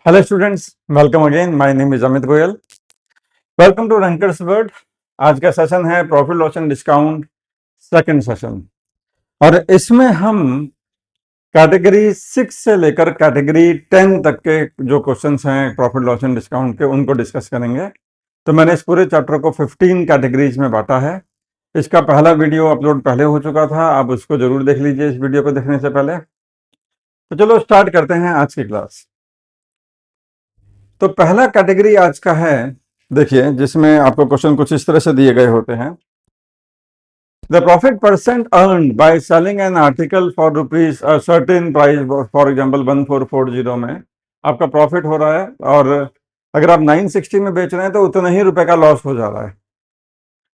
Hello students, welcome again. My name is Amit Goyal. Welcome to Rankers World. आज का session है profit loss and discount, second session. और इसमें हम कैटेगरी 6 से लेकर कैटेगरी 10 तक के जो क्वेश्चंस हैं प्रॉफिट लॉस एंड डिस्काउंट के, उनको डिस्कस करेंगे। तो मैंने इस पूरे चैप्टर को 15 कैटेगरीज में बांटा है। इसका पहला वीडियो अपलोड पहले हो चुका था, आप उसको जरूर देख लीजिए इस वीडियो को देखने से पहले। तो चलो स्टार्ट करते हैं आज की क्लास। तो पहला कैटेगरी आज का है, देखिए, जिसमें आपको क्वेश्चन कुछ इस तरह से दिए गए होते हैं। The profit percent earned by selling an article for rupees certain price, for example 1440 में आपका प्रॉफिट हो रहा है, और अगर आप 960 में बेच रहे हैं तो उतना ही रुपए का लॉस हो जा रहा है।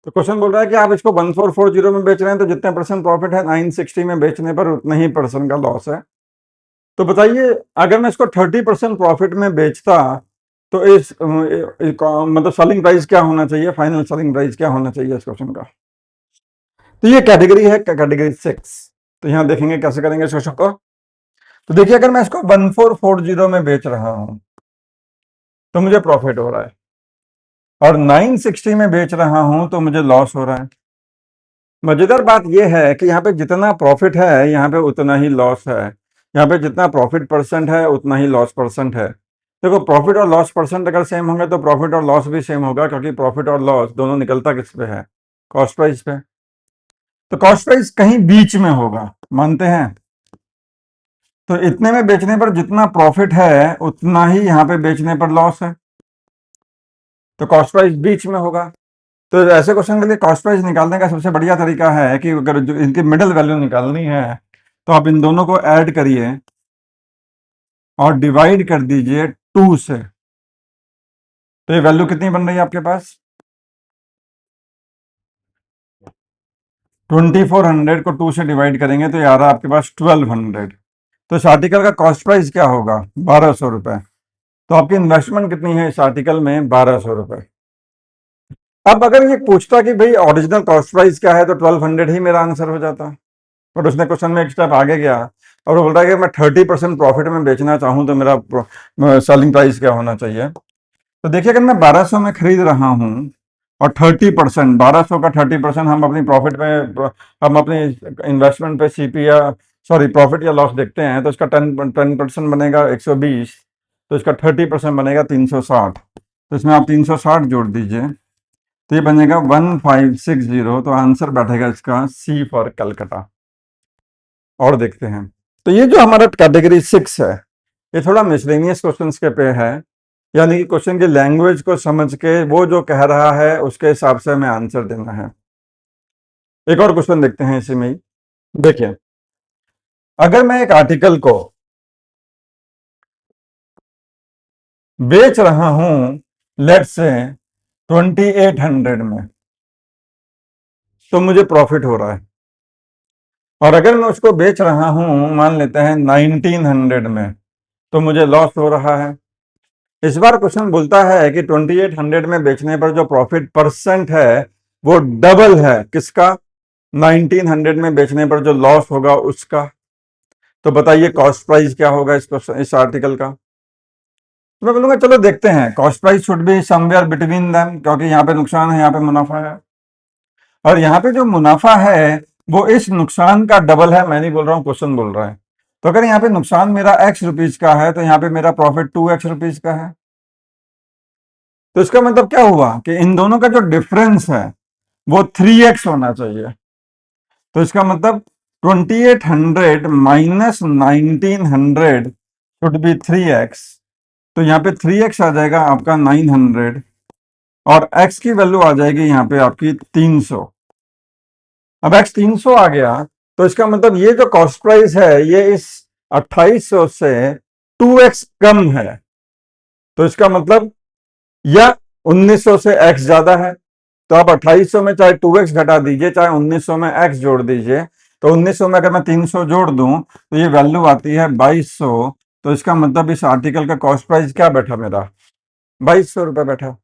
तो क्वेश्चन बोल रहा है कि आप इसको 1440 में बेच रहे हैं तो जितने परसेंट प्रॉफिट है 960 में बेचने पर उतना ही परसेंट का लॉस है। तो बताइए, अगर मैं इसको 30% प्रॉफिट में बेचता तो इस मतलब सेलिंग प्राइस क्या होना चाहिए, फाइनल सेलिंग प्राइस क्या होना चाहिए इस क्वेश्चन का। तो ये कैटेगरी है कैटेगरी 6। तो यहां देखेंगे कैसे करेंगे इस क्वेश्चन को। तो देखिए, अगर मैं इसको 1440 में बेच रहा हूं तो मुझे प्रॉफिट हो रहा है, और 960 में बेच रहा हूं तो मुझे लॉस हो रहा है। मजेदार बात यह है कि यहाँ पे जितना प्रॉफिट है यहाँ पे उतना ही लॉस है, यहाँ पे जितना प्रॉफिट परसेंट है उतना ही लॉस परसेंट है। देखो, प्रॉफिट और लॉस परसेंट अगर सेम होंगे तो प्रॉफिट और लॉस भी सेम होगा, क्योंकि प्रॉफिट और लॉस दोनों निकलता किस पे है, कॉस्ट प्राइस पे। तो कॉस्ट प्राइस कहीं बीच में होगा, मानते हैं। तो इतने में बेचने पर जितना प्रॉफिट है उतना ही यहाँ पे बेचने पर लॉस है, तो कॉस्ट प्राइस बीच में होगा। तो ऐसे क्वेश्चन के लिए कॉस्ट प्राइस निकालने का सबसे बढ़िया तरीका है कि अगर जो इनकी मिडिल वैल्यू निकालनी है तो आप इन दोनों को ऐड करिए और डिवाइड कर दीजिए 2 से। तो ये वैल्यू कितनी बन रही है आपके पास, 2400 को 2 से डिवाइड करेंगे तो ये आ रहा है आपके पास 1200। तो इस आर्टिकल का कॉस्ट प्राइस क्या होगा, 1200 रुपए। तो आपकी इन्वेस्टमेंट कितनी है इस आर्टिकल में, 1200 रुपए। अब अगर ये पूछता कि भाई ओरिजिनल कॉस्ट प्राइस क्या है तो 1200 ही मेरा आंसर हो जाता। बट उसने क्वेश्चन में एक स्टेप आगे गया और वो बोल रहा है कि मैं 30% प्रॉफिट में बेचना चाहूं तो मेरा सेलिंग प्राइस क्या होना चाहिए। तो देखिए, अगर मैं 1200 में खरीद रहा हूं और 30%, 1200 का 30% हम अपनी प्रॉफिट में, हम अपनी इन्वेस्टमेंट पे सीपी या सॉरी प्रॉफिट या लॉस देखते हैं, तो इसका 10% बनेगा 120। तो इसका 30% बनेगा 360। तो इसमें आप 360 जोड़ दीजिए तो ये बनेगा 1560। तो आंसर बैठेगा इसका सी फॉर कलकत्ता। और देखते हैं। तो ये जो हमारा कैटेगरी 6 है ये थोड़ा मिसलेनियस क्वेश्चंस के पे है, यानी कि क्वेश्चन की लैंग्वेज को समझ के वो जो कह रहा है उसके हिसाब से हमें आंसर देना है। एक और क्वेश्चन देखते हैं इसी में ही। देखिए, अगर मैं एक आर्टिकल को बेच रहा हूं लेट्स से 2800 में तो मुझे प्रॉफिट हो रहा है, और अगर मैं उसको बेच रहा हूं मान लेते हैं 1900 में तो मुझे लॉस हो रहा है। इस बार क्वेश्चन बोलता है कि 2800 में बेचने पर जो प्रॉफिट परसेंट है वो डबल है किसका, 1900 में बेचने पर जो लॉस होगा उसका। तो बताइए कॉस्ट प्राइस क्या होगा इस आर्टिकल का। तो मैं बोलूंगा चलो देखते हैं, cost price should be somewhere between them, क्योंकि यहाँ पे नुकसान है यहाँ पे मुनाफा है, और यहाँ पे जो मुनाफा है वो इस नुकसान का डबल है। मैं नहीं बोल रहा हूँ, क्वेश्चन बोल रहा है। तो अगर यहाँ पे नुकसान मेरा x रुपीज का है तो यहाँ पे मेरा प्रॉफिट 2x रुपीज का है। तो इसका मतलब क्या हुआ कि इन दोनों का जो डिफरेंस है वो 3x होना चाहिए। तो इसका मतलब 2800 माइनस 1900 शुड बी 3x। तो यहाँ पे 3x आ जाएगा आपका 900, और x की वैल्यू आ जाएगी यहाँ पे आपकी 300। अब x 300 आ गया तो इसका मतलब ये जो कॉस्ट प्राइस है ये इस 2800 से 2x कम है। तो इसका मतलब या 1900 से x ज्यादा है। तो आप 2800 में चाहे 2x घटा दीजिए चाहे 1900 में x जोड़ दीजिए। तो 1900 में अगर मैं 300 जोड़ दूं तो ये वैल्यू आती है 2200। तो इसका मतलब इस आर्टिकल का कॉस्ट प्राइस क्या बैठा मेरा, 2200 रुपए बैठा।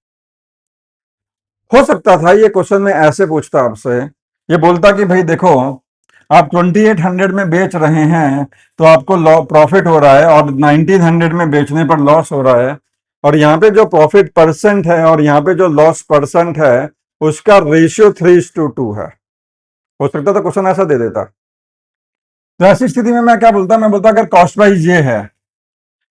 हो सकता था ये क्वेश्चन में ऐसे पूछता आपसे, ये बोलता कि भाई देखो आप 2800 में बेच रहे हैं तो आपको प्रॉफिट हो रहा है, और 1900 में बेचने पर लॉस हो रहा है। और यहाँ पे जो प्रॉफिट परसेंट है और यहाँ पे जो लॉस परसेंट है उसका रेशियो 3:2 है। हो सकता था क्वेश्चन ऐसा दे देता। तो ऐसी स्थिति में मैं क्या बोलता, मैं बोलता अगर कॉस्ट प्राइस ये है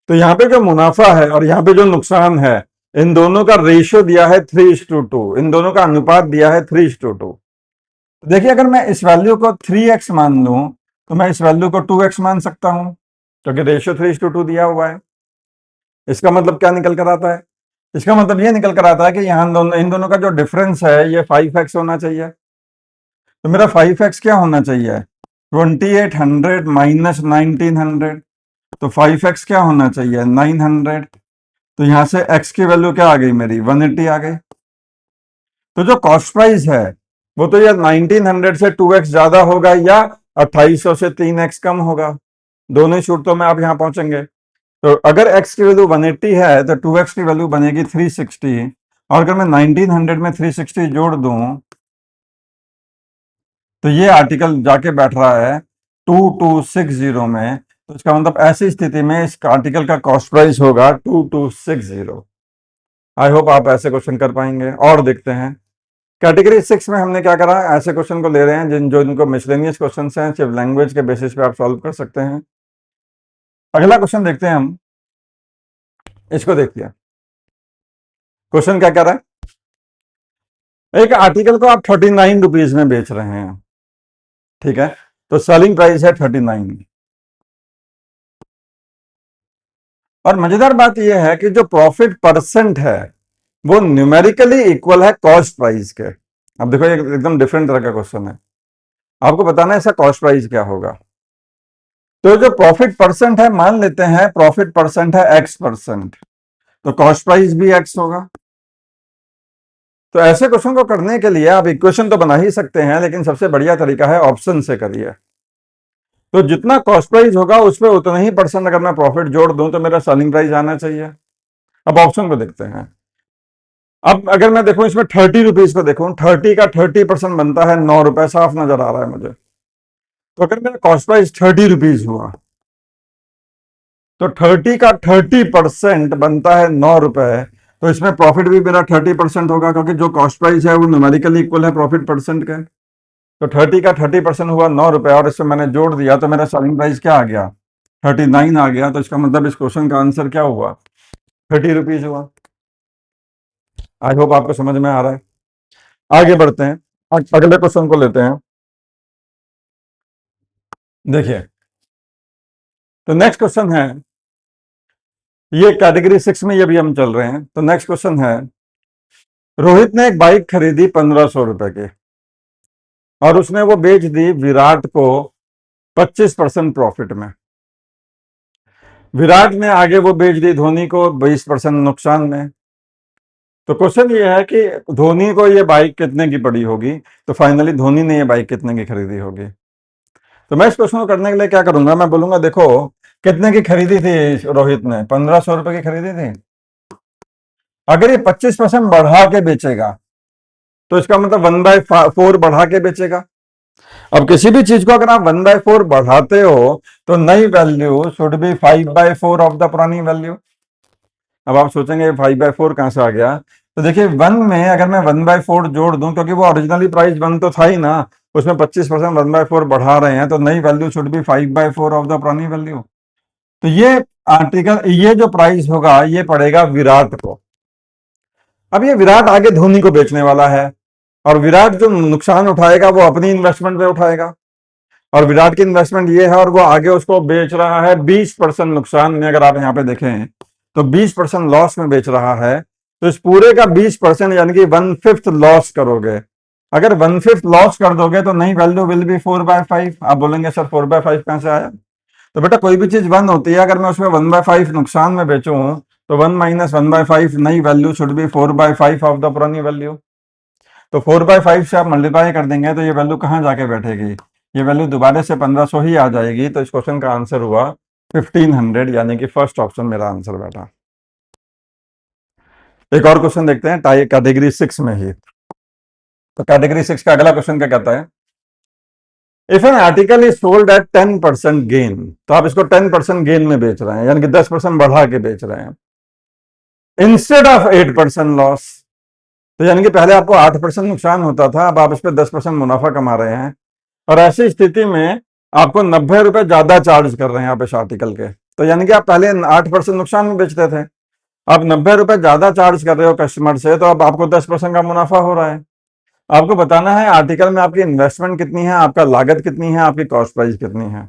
तो यहाँ पे जो मुनाफा है और यहाँ पे जो नुकसान है, इन दोनों का रेशियो दिया है 3:2, इन दोनों का अनुपात दिया है 3:2। देखिए अगर मैं इस वैल्यू को 3x मान लूं तो मैं इस वैल्यू को 2x मान सकता हूं, क्योंकि रेशियो 3:2 दिया हुआ है। इसका मतलब क्या निकल कर आता है? इसका मतलब ये निकल कर आता है कि यहाँ दोनों, इन दोनों का जो डिफरेंस है ये 5x होना चाहिए। तो मेरा 5x क्या होना चाहिए? 2800 माइनस 1900, तो 5x क्या होना चाहिए? 900। तो यहां से x की वैल्यू क्या आ गई मेरी? 180 आ गई। तो जो कॉस्ट प्राइस है वो तो या 1900 से 2x ज्यादा होगा या 2800 से 3x कम होगा। दोनों ही सूरतों में आप यहां पहुंचेंगे। तो अगर x की वैल्यू 180 है तो 2x की वैल्यू बनेगी 360, और अगर मैं 1900 में 360 जोड़ दूं तो ये आर्टिकल जाके बैठ रहा है 2260 में। तो इसका मतलब ऐसी स्थिति में इस आर्टिकल का कॉस्ट प्राइस होगा 2260। आई होप आप ऐसे क्वेश्चन कर पाएंगे। और देखते हैं कैटेगरी 6 में हमने क्या करा, ऐसे क्वेश्चन को ले रहे हैं जो इनको मिसलेनियस क्वेश्चन हैं, सिर्फ लैंग्वेज के बेसिस पे आप सॉल्व कर सकते हैं। अगला क्वेश्चन देखते हैं हम, इसको देखिए। क्वेश्चन क्या कह रहा है? एक आर्टिकल को आप 39 रुपीज में बेच रहे हैं, ठीक है, तो सेलिंग प्राइस है 39। और मजेदार बात यह है कि जो प्रॉफिट परसेंट है वो न्यूमेरिकली इक्वल है कॉस्ट प्राइस के। अब देखो ये एकदम डिफरेंट तरह का क्वेश्चन है, आपको बताना है इसका कॉस्ट प्राइस क्या होगा। तो जो प्रॉफिट परसेंट है, मान लेते हैं प्रॉफिट परसेंट है x%, तो कॉस्ट प्राइस भी x होगा। तो ऐसे क्वेश्चन को करने के लिए आप इक्वेशन तो बना ही सकते हैं, लेकिन सबसे बढ़िया तरीका है ऑप्शन से करिए। तो जितना कॉस्ट प्राइस होगा उस पर उतना ही परसेंट अगर मैं प्रॉफिट जोड़ दूं तो मेरा सेलिंग प्राइस आना चाहिए। अब ऑप्शन को देखते हैं। अब अगर मैं देखूं इसमें 30 रुपीज को देखूं, 30 का 30% बनता है 9 रुपए, साफ नजर आ रहा है मुझे। तो अगर मेरा कॉस्ट प्राइस 30 रुपीज हुआ तो 30 का 30% बनता है 9 रुपए, तो इसमें प्रॉफिट भी मेरा 30% होगा, क्योंकि जो कॉस्ट प्राइस है वो न्यूमेरिकली इक्वल है प्रॉफिट परसेंट के। तो 30 का 30% हुआ 9 रुपए, और इसमें मैंने जोड़ दिया तो मेरा सेलिंग प्राइस क्या आ गया? 39 आ गया। तो इसका मतलब इस क्वेश्चन का आंसर क्या हुआ? 30 रुपीज हुआ। आई होप आपको समझ में आ रहा है। आगे बढ़ते हैं, अगले क्वेश्चन को लेते हैं। देखिए, तो नेक्स्ट क्वेश्चन है, ये कैटेगरी 6 में ये भी हम चल रहे हैं। तो नेक्स्ट क्वेश्चन है, रोहित ने एक बाइक खरीदी 1500 रुपए की, और उसने वो बेच दी विराट को 25% प्रॉफिट में। विराट ने आगे वो बेच दी धोनी को 20% नुकसान में। तो क्वेश्चन ये है कि धोनी को ये बाइक कितने की पड़ी होगी, तो फाइनली धोनी ने ये बाइक कितने की खरीदी होगी। तो मैं इस क्वेश्चन को करने के लिए क्या करूंगा, मैं बोलूंगा देखो कितने की खरीदी थी रोहित ने? 1500 रुपए की खरीदी थी। अगर ये 25% बढ़ा के बेचेगा तो इसका मतलब 1/4 बढ़ा के बेचेगा। अब किसी भी चीज को अगर आप 1/4 बढ़ाते हो तो नई value should be 5/4 of the पुरानी वैल्यू। अब आप सोचेंगे 5/4 कहां से आ गया? तो देखिए 1 में अगर मैं 1/4 जोड़ दूं, क्योंकि वो ओरिजिनली प्राइस 1 तो था ही ना, उसमें 25% 1/4 बढ़ा रहे हैं, तो नई value should be 5/4 of the पुरानी वैल्यू। तो ये आर्टिकल, ये जो प्राइस होगा ये पड़ेगा विराट को। अब ये विराट आगे धोनी को बेचने वाला है, और विराट जो नुकसान उठाएगा वो अपनी इन्वेस्टमेंट पे उठाएगा, और विराट की इन्वेस्टमेंट ये है, और वो आगे उसको बेच रहा है 20% नुकसान में। अगर आप यहाँ पे देखें तो 20% लॉस में बेच रहा है। तो इस पूरे का 20% यानी कि 1/5 लॉस करोगे। अगर 1/5 लॉस कर दोगे तो नई वैल्यू विल बी 4/5। आप बोलेंगे सर 4/5 कहां से आया? तो बेटा कोई भी चीज 1 होती है, अगर मैं उसमें 1/5 नुकसान में बेचूं तो 1 माइनस 1/5 नई value should be 4/5 of the पुरानी वैल्यू। तो 4/5 से आप मल्टीप्लाई कर देंगे तो ये वैल्यू कहाँ जाके बैठेगी? ये वैल्यू दोबारा से 1500 ही आ जाएगी। तो इस क्वेश्चन का आंसर हुआ 1500, यानी कि फर्स्ट ऑप्शन मेरा आंसर बैठा। एक और क्वेश्चन देखते हैं कैटेगरी 6 में ही। तो कैटेगरी 6 का अगला क्वेश्चन क्या कहता है? If an article is sold at 10% gain, तो आप इसको 10% गेन में बेच रहे हैं, यानी कि 10% बढ़ा के बेच रहे हैं, इंस्टेड ऑफ 8% लॉस। तो यानी कि पहले आपको 8% नुकसान होता था, अब आप इस पर 10% मुनाफा कमा रहे हैं, और ऐसी स्थिति में आपको 90 रुपए ज्यादा चार्ज कर रहे हैं आप इस आर्टिकल के। तो यानी कि आप पहले 8% नुकसान में बेचते थे, आप 90 रुपए ज्यादा चार्ज कर रहे हो कस्टमर से, तो अब आपको 10% का मुनाफा हो रहा है। आपको बताना है आर्टिकल में आपकी इन्वेस्टमेंट कितनी है, आपका लागत कितनी है, आपकी कॉस्ट प्राइस कितनी है।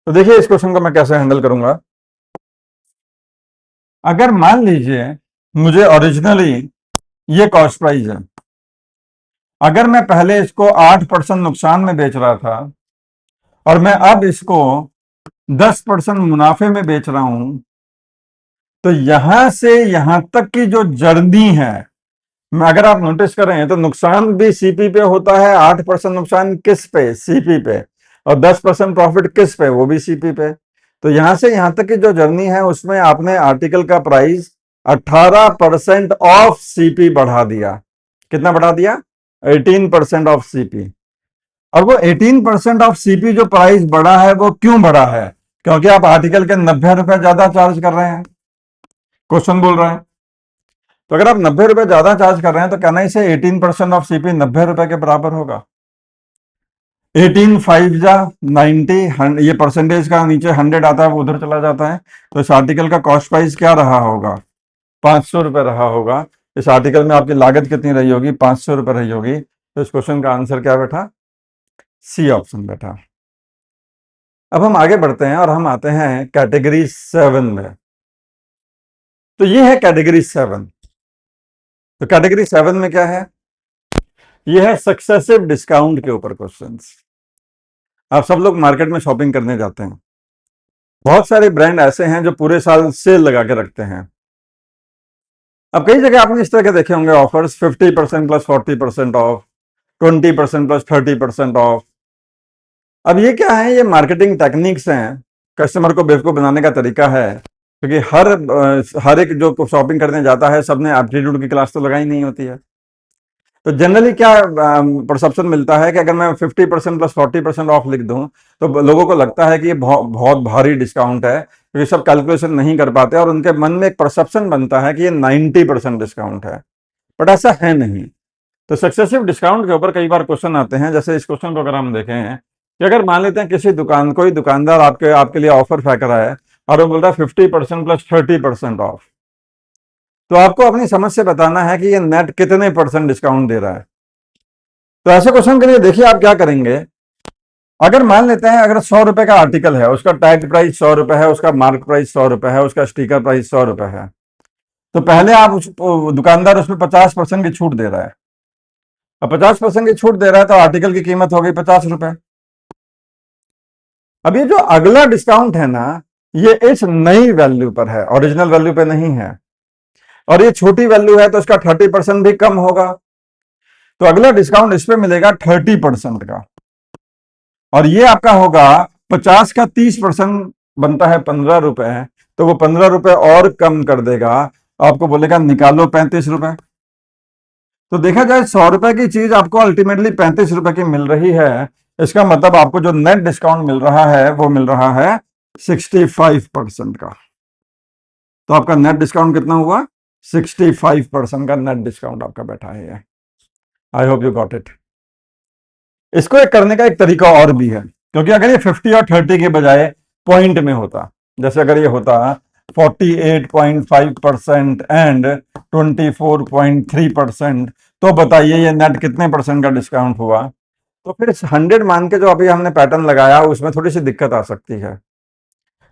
तो देखिए इस क्वेश्चन को मैं कैसे हैंडल करूंगा। अगर मान लीजिए मुझे ओरिजिनली ये कॉस्ट प्राइस है, अगर मैं पहले इसको 8% नुकसान में बेच रहा था और मैं अब इसको 10% मुनाफे में बेच रहा हूं, तो यहां से यहां तक की जो जर्नी है, अगर आप नोटिस करें तो नुकसान भी सीपी पे होता है। 8% नुकसान किस पे? सीपी पे। और 10% प्रॉफिट किस पे? वो भी सीपी पे। तो यहां से यहां तक की जो जर्नी है उसमें आपने आर्टिकल का प्राइस 18% ऑफ सीपी बढ़ा दिया। कितना बढ़ा दिया? 18% ऑफ सीपी। और वो 18% ऑफ सीपी जो प्राइस बढ़ा है वो क्यों बढ़ा है? क्योंकि आप आर्टिकल के 90 रुपए ज्यादा चार्ज कर रहे हैं, क्वेश्चन बोल रहा है। तो अगर आप 90 रुपए ज्यादा चार्ज कर रहे हैं तो कहना इसे 18% ऑफ सीपी 90 रुपए के बराबर होगा। 18 5 जा 90, ये परसेंटेज का नीचे 100 आता है, वो उधर चला जाता है। तो इस आर्टिकल का कॉस्ट प्राइस क्या रहा होगा? 500 रुपए रहा होगा। इस आर्टिकल में आपकी लागत कितनी रही होगी? 500 रुपए रही होगी। तो इस क्वेश्चन का आंसर क्या बैठा? सी ऑप्शन बैठा। अब हम आगे बढ़ते हैं और हम आते हैं कैटेगरी 7 में। तो ये है कैटेगरी 7। तो कैटेगरी 7 में क्या है? ये है सक्सेसिव डिस्काउंट के ऊपर क्वेश्चंस। आप सब लोग मार्केट में शॉपिंग करने जाते हैं, बहुत सारे ब्रांड ऐसे हैं जो पूरे साल सेल लगा के रखते हैं। अब कई जगह आपने इस तरह के देखे होंगे offers, 50% plus 40% of, 20% plus 30% of. अब ये क्या है? ये मार्केटिंग टेक्निक्स हैं, कस्टमर को बेवकूफ बनाने का तरीका है। क्योंकि हर एक जो शॉपिंग करने जाता है सबने एप्टीट्यूड की क्लास तो लगाई नहीं होती है। तो जनरली क्या परसेप्शन मिलता है कि अगर मैं 50% प्लस 40% ऑफ लिख दूं तो लोगों को लगता है कि ये बहुत भारी डिस्काउंट है, क्योंकि सब कैलकुलेशन नहीं कर पाते और उनके मन में एक परसेप्शन बनता है कि ये 90% डिस्काउंट है। बट ऐसा है नहीं। तो सक्सेसिव डिस्काउंट के ऊपर कई बार क्वेश्चन आते हैं, जैसे इस क्वेश्चन को अगर हम देखें कि अगर मान लेते हैं किसी कोई दुकानदार आपके आपके लिए ऑफर फेंक रहा है और वो बोल रहा है 50% प्लस 30% ऑफ, तो आपको अपनी समझ से बताना है कि ये नेट कितने परसेंट डिस्काउंट दे रहा है। तो ऐसे क्वेश्चन के लिए देखिए आप क्या करेंगे। अगर मान लेते हैं अगर 100 रुपए का आर्टिकल है, उसका टैग प्राइस 100 रुपए है, उसका मार्क प्राइस 100 रुपए है, उसका स्टिकर प्राइस 100 रुपए है, तो पहले आप दुकानदार उसमें 50% की छूट दे रहा है। अब 50% की छूट दे रहा है तो आर्टिकल की कीमत हो गई 50 रुपए। अब ये जो अगला डिस्काउंट है ना, ये इस नई वैल्यू पर है, ओरिजिनल वैल्यू पे नहीं है। और ये छोटी वैल्यू है तो इसका 30% भी कम होगा। तो अगला डिस्काउंट इस पे मिलेगा 30% का। और ये आपका होगा 50 का 30% बनता है 15 रुपए, तो वो 15 रुपए और कम कर देगा, आपको बोलेगा निकालो 35 रुपए। तो देखा जाए 100 रुपए की चीज आपको अल्टीमेटली 35 रुपए की मिल रही है। इसका मतलब आपको जो नेट डिस्काउंट मिल रहा है वो मिल रहा है 65% का। तो आपका नेट डिस्काउंट कितना हुआ? 65% का नेट डिस्काउंट आपका बैठा है। I hope you got it. इसको एक करने का एक तरीका और भी है, क्योंकि अगर ये 50 और 30 के बजाय पॉइंट में होता, जैसे अगर ये होता 48.5% एंड 24.3%, तो बताइए ये नेट कितने परसेंट का डिस्काउंट हुआ। तो फिर 100 मान के जो अभी हमने पैटर्न लगाया उसमें थोड़ी सी दिक्कत आ सकती है।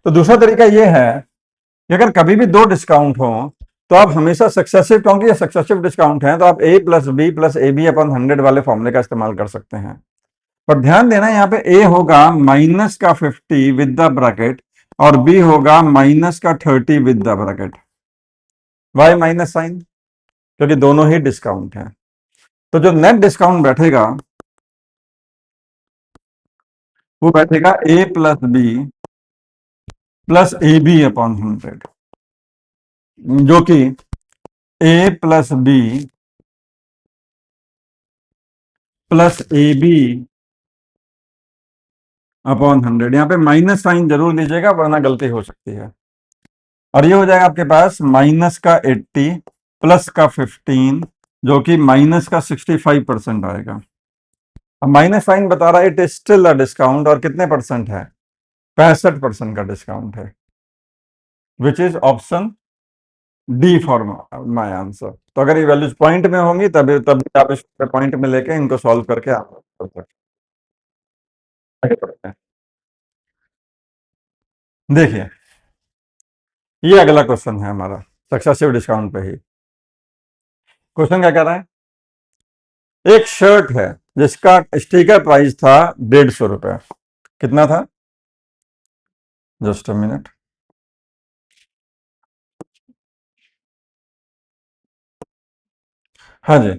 तो दूसरा तरीका ये है कि अगर कभी भी दो डिस्काउंट हो तो आप हमेशा सक्सेसिव, क्योंकि ये सक्सेसिव डिस्काउंट है, तो आप A plus B plus A B upon 100 वाले फॉर्मूले का इस्तेमाल कर सकते हैं। पर ध्यान देना यहाँ पे ए होगा माइनस का 50 विद द ब्रैकेट और बी होगा माइनस का 30 with the bracket. Why minus sign? क्योंकि दोनों ही डिस्काउंट है। तो जो नेट डिस्काउंट बैठेगा वो बैठेगा A plus B plus A B upon 100, जो कि A plus B plus A B upon 100, यहाँ पे माइनस साइन जरूर लीजिएगा वरना गलती हो सकती है। और ये हो जाएगा आपके पास माइनस का 80 प्लस का 15 जो कि माइनस का 65% आएगा। अब माइनस साइन बता रहा है it is still a discount, और कितने परसेंट है? 65% का डिस्काउंट है, which is option D for my answer. तो अगर ये वैल्यूज पॉइंट में होंगी तभी तभी आप इस पॉइंट में लेके इनको सॉल्व करके आप कर सकते हैं। आगे बढ़ते हैं। देखिए ये अगला क्वेश्चन है हमारा सक्सेसिव डिस्काउंट पे ही। क्वेश्चन क्या कह रहा है? एक शर्ट है जिसका स्टिकर प्राइस था 150 रुपए। कितना था? Just a minute. हाँ जी।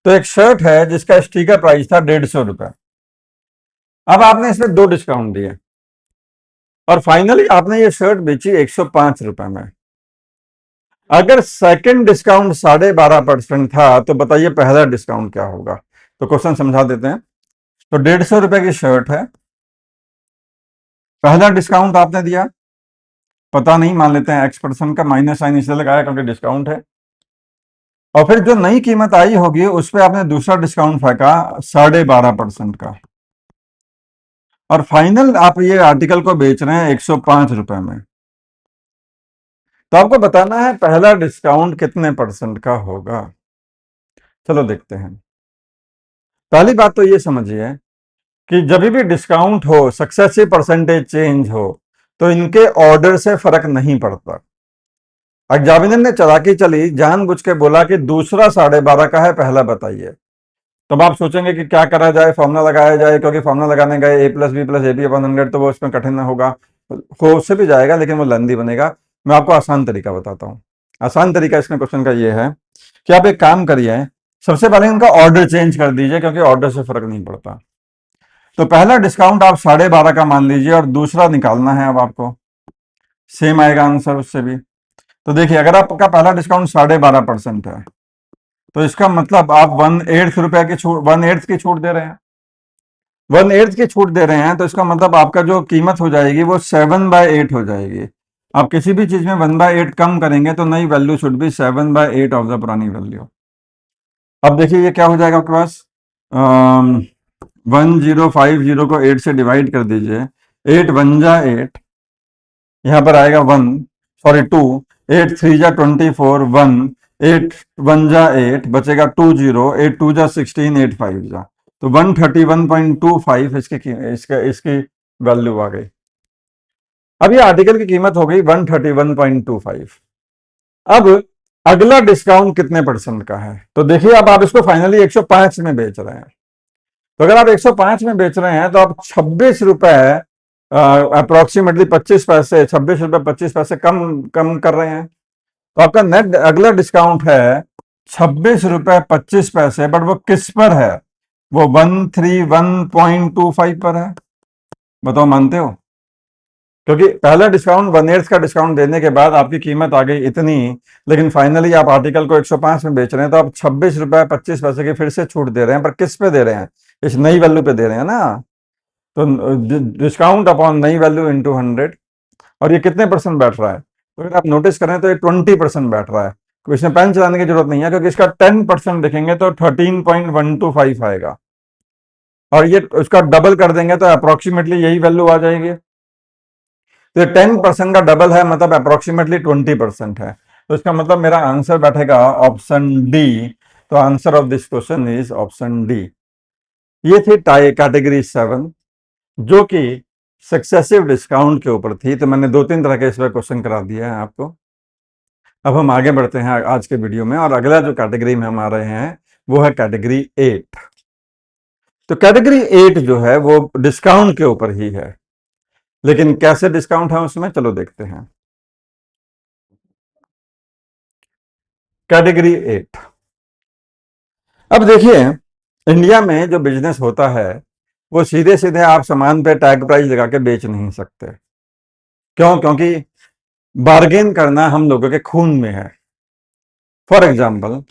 तो एक शर्ट है जिसका स्टिकर प्राइस था 150 रुपए। अब आपने इसमें 2 डिस्काउंट दिए और फाइनली आपने ये शर्ट बेची 105 रुपए में। अगर सेकंड डिस्काउंट 12.5% था तो बताइए पहला डिस्काउंट क्या होगा? तो क्वेश्चन समझा देते हैं। तो 150 रुपए की शर्ट है, पहला डिस्काउंट आपने दिया, पता नहीं, मान लेते हैं X% का, माइनस साइन इसलिए लगाया क्योंकि डिस्काउंट है। और फिर जो नई कीमत आई होगी उस पर आपने दूसरा डिस्काउंट फेंका 12.5% का, और फाइनल आप ये आर्टिकल को बेच रहे हैं 105 रुपए में। तो आपको बताना है पहला डिस्काउंट कितने परसेंट का होगा। चलो देखते हैं। पहली बात तो ये समझिए कि जब भी डिस्काउंट हो, सक्सेसिव परसेंटेज चेंज हो, तो इनके ऑर्डर से फर्क नहीं पड़ता। एग्जामिनर ने चालाकी चली, जानबूझ के बोला कि दूसरा 12.5 का है, पहला बताइए। तब आप सोचेंगे कि क्या करा जाए, फॉर्मूला लगाया जाए, क्योंकि फॉर्मूला लगाने गए A plus B plus A B upon 100, तो वो उसमें कठिन ना होगा, हो उससे भी जाएगा लेकिन वो लेंदी बनेगा। मैं आपको आसान तरीका बताता हूँ। आसान तरीका इसमें क्वेश्चन का ये है कि आप एक काम करिए, सबसे पहले इनका ऑर्डर चेंज कर दीजिए क्योंकि ऑर्डर से फर्क नहीं पड़ता। तो पहला डिस्काउंट आप 12.5 का मान लीजिए और दूसरा निकालना है अब आपको, सेम आएगा आंसर उससे भी। तो देखिए अगर आपका पहला डिस्काउंट 12.5% है तो इसका मतलब आप 1/8 रुपए की छूट, 1/8 की छूट दे रहे हैं। 1/8 की छूट दे रहे हैं तो इसका मतलब आपका जो कीमत हो जाएगी वो 7/8 हो जाएगी। आप किसी भी चीज में 1/8 कम करेंगे तो नई value should be 7/8 of the पुरानी वैल्यू। अब देखिए ये क्या हो जाएगा आपके पास, 1050 को 8 से डिवाइड कर दीजिए, 8 वन जा 8, यहाँ पर आएगा 1, सॉरी 2, 8 थ्री जा 24, 1, 8 वन जा 8, बचेगा 20, 8 टू जा 16, 8 फाइव जा, तो 131.25 इसकी वैल्यू आ गई। अब ये आर्टिकल की कीमत हो गई 131.25। अब अगला डिस्काउंट कितने परसेंट का है? तो देखिए अब आप इसको फाइनली 105 में बेच रहे हैं। तो अगर आप 105 में बेच रहे हैं तो आप 26 रुपए, अप्रोक्सीमेटली 25 पैसे, 26 रुपए 25 पैसे कम कम कर रहे हैं। तो आपका नेट अगला डिस्काउंट है 26 रुपए 25 पैसे, बट वो किस पर है? वो 131.25 पर है। बताओ मानते हो? क्योंकि पहला डिस्काउंट 1/8 का डिस्काउंट देने के बाद आपकी कीमत आ गई इतनी, लेकिन फाइनली आप आर्टिकल को 105 में बेच रहे हैं, तो आप 26 रुपए 25 पैसे की फिर से छूट दे रहे हैं, पर किस पे दे रहे हैं? इस नई वैल्यू पे दे रहे हैं ना। तो डिस्काउंट अपॉन नई वैल्यू इंटू 100, और ये कितने परसेंट बैठ रहा है? तो अगर आप नोटिस करें तो ये 20% बैठ रहा है। तो इसमें पेन चलाने की जरूरत नहीं है क्योंकि इसका 10% देखेंगे तो 13.125 आएगा, और ये उसका डबल कर देंगे तो अप्रोक्सीमेटली यही वैल्यू आ जाएगी। तो 10% का डबल है, मतलब अप्रोक्सीमेटली 20% है। तो इसका मतलब मेरा आंसर बैठेगा ऑप्शन डी। तो answer of this question is option D. ये थी कैटेगरी 7 जो कि सक्सेसिव डिस्काउंट के ऊपर थी। तो मैंने 2-3 तरह के इस पर क्वेश्चन करा दिया है आपको। अब हम आगे बढ़ते हैं आज के वीडियो में, और अगला जो कैटेगरी में हम आ रहे हैं वो है कैटेगरी 8। तो कैटेगरी 8 जो है वो डिस्काउंट के ऊपर ही है, लेकिन कैसे डिस्काउंट है उसमें, चलो देखते हैं। कैटेगरी 8। अब देखिए इंडिया में जो बिजनेस होता है वो सीधे सीधे आप सामान पे टैग प्राइस लगा के बेच नहीं सकते। क्यों? क्योंकि बार्गेन करना हम लोगों के खून में है। फॉर एग्जाम्पल,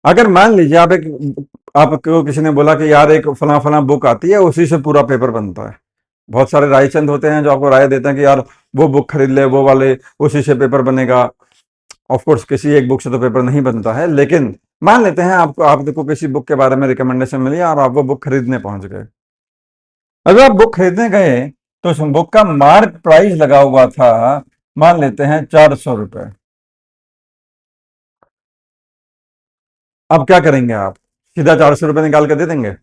अगर मान लीजिए आपको किसी ने बोला कि यार एक फला फला बुक आती है, उसी से पूरा पेपर बनता है, बहुत सारे रायचंद होते हैं जो आपको राय देते हैं कि यार वो बुक खरीद ले, वो वाले, उसी से पेपर बनेगा। ऑफ कोर्स किसी एक बुक से तो पेपर नहीं बनता है, लेकिन मान लेते हैं आपको किसी बुक के बारे में रिकमेंडेशन मिली और आप वो बुक खरीदने पहुंच गए। अगर आप बुक खरीदने गए तो उस बुक का मार्क प्राइस लगा हुआ था, मान लेते हैं 400 रुपए। अब क्या करेंगे आप? सीधा 400 रुपए निकाल कर दे देंगे?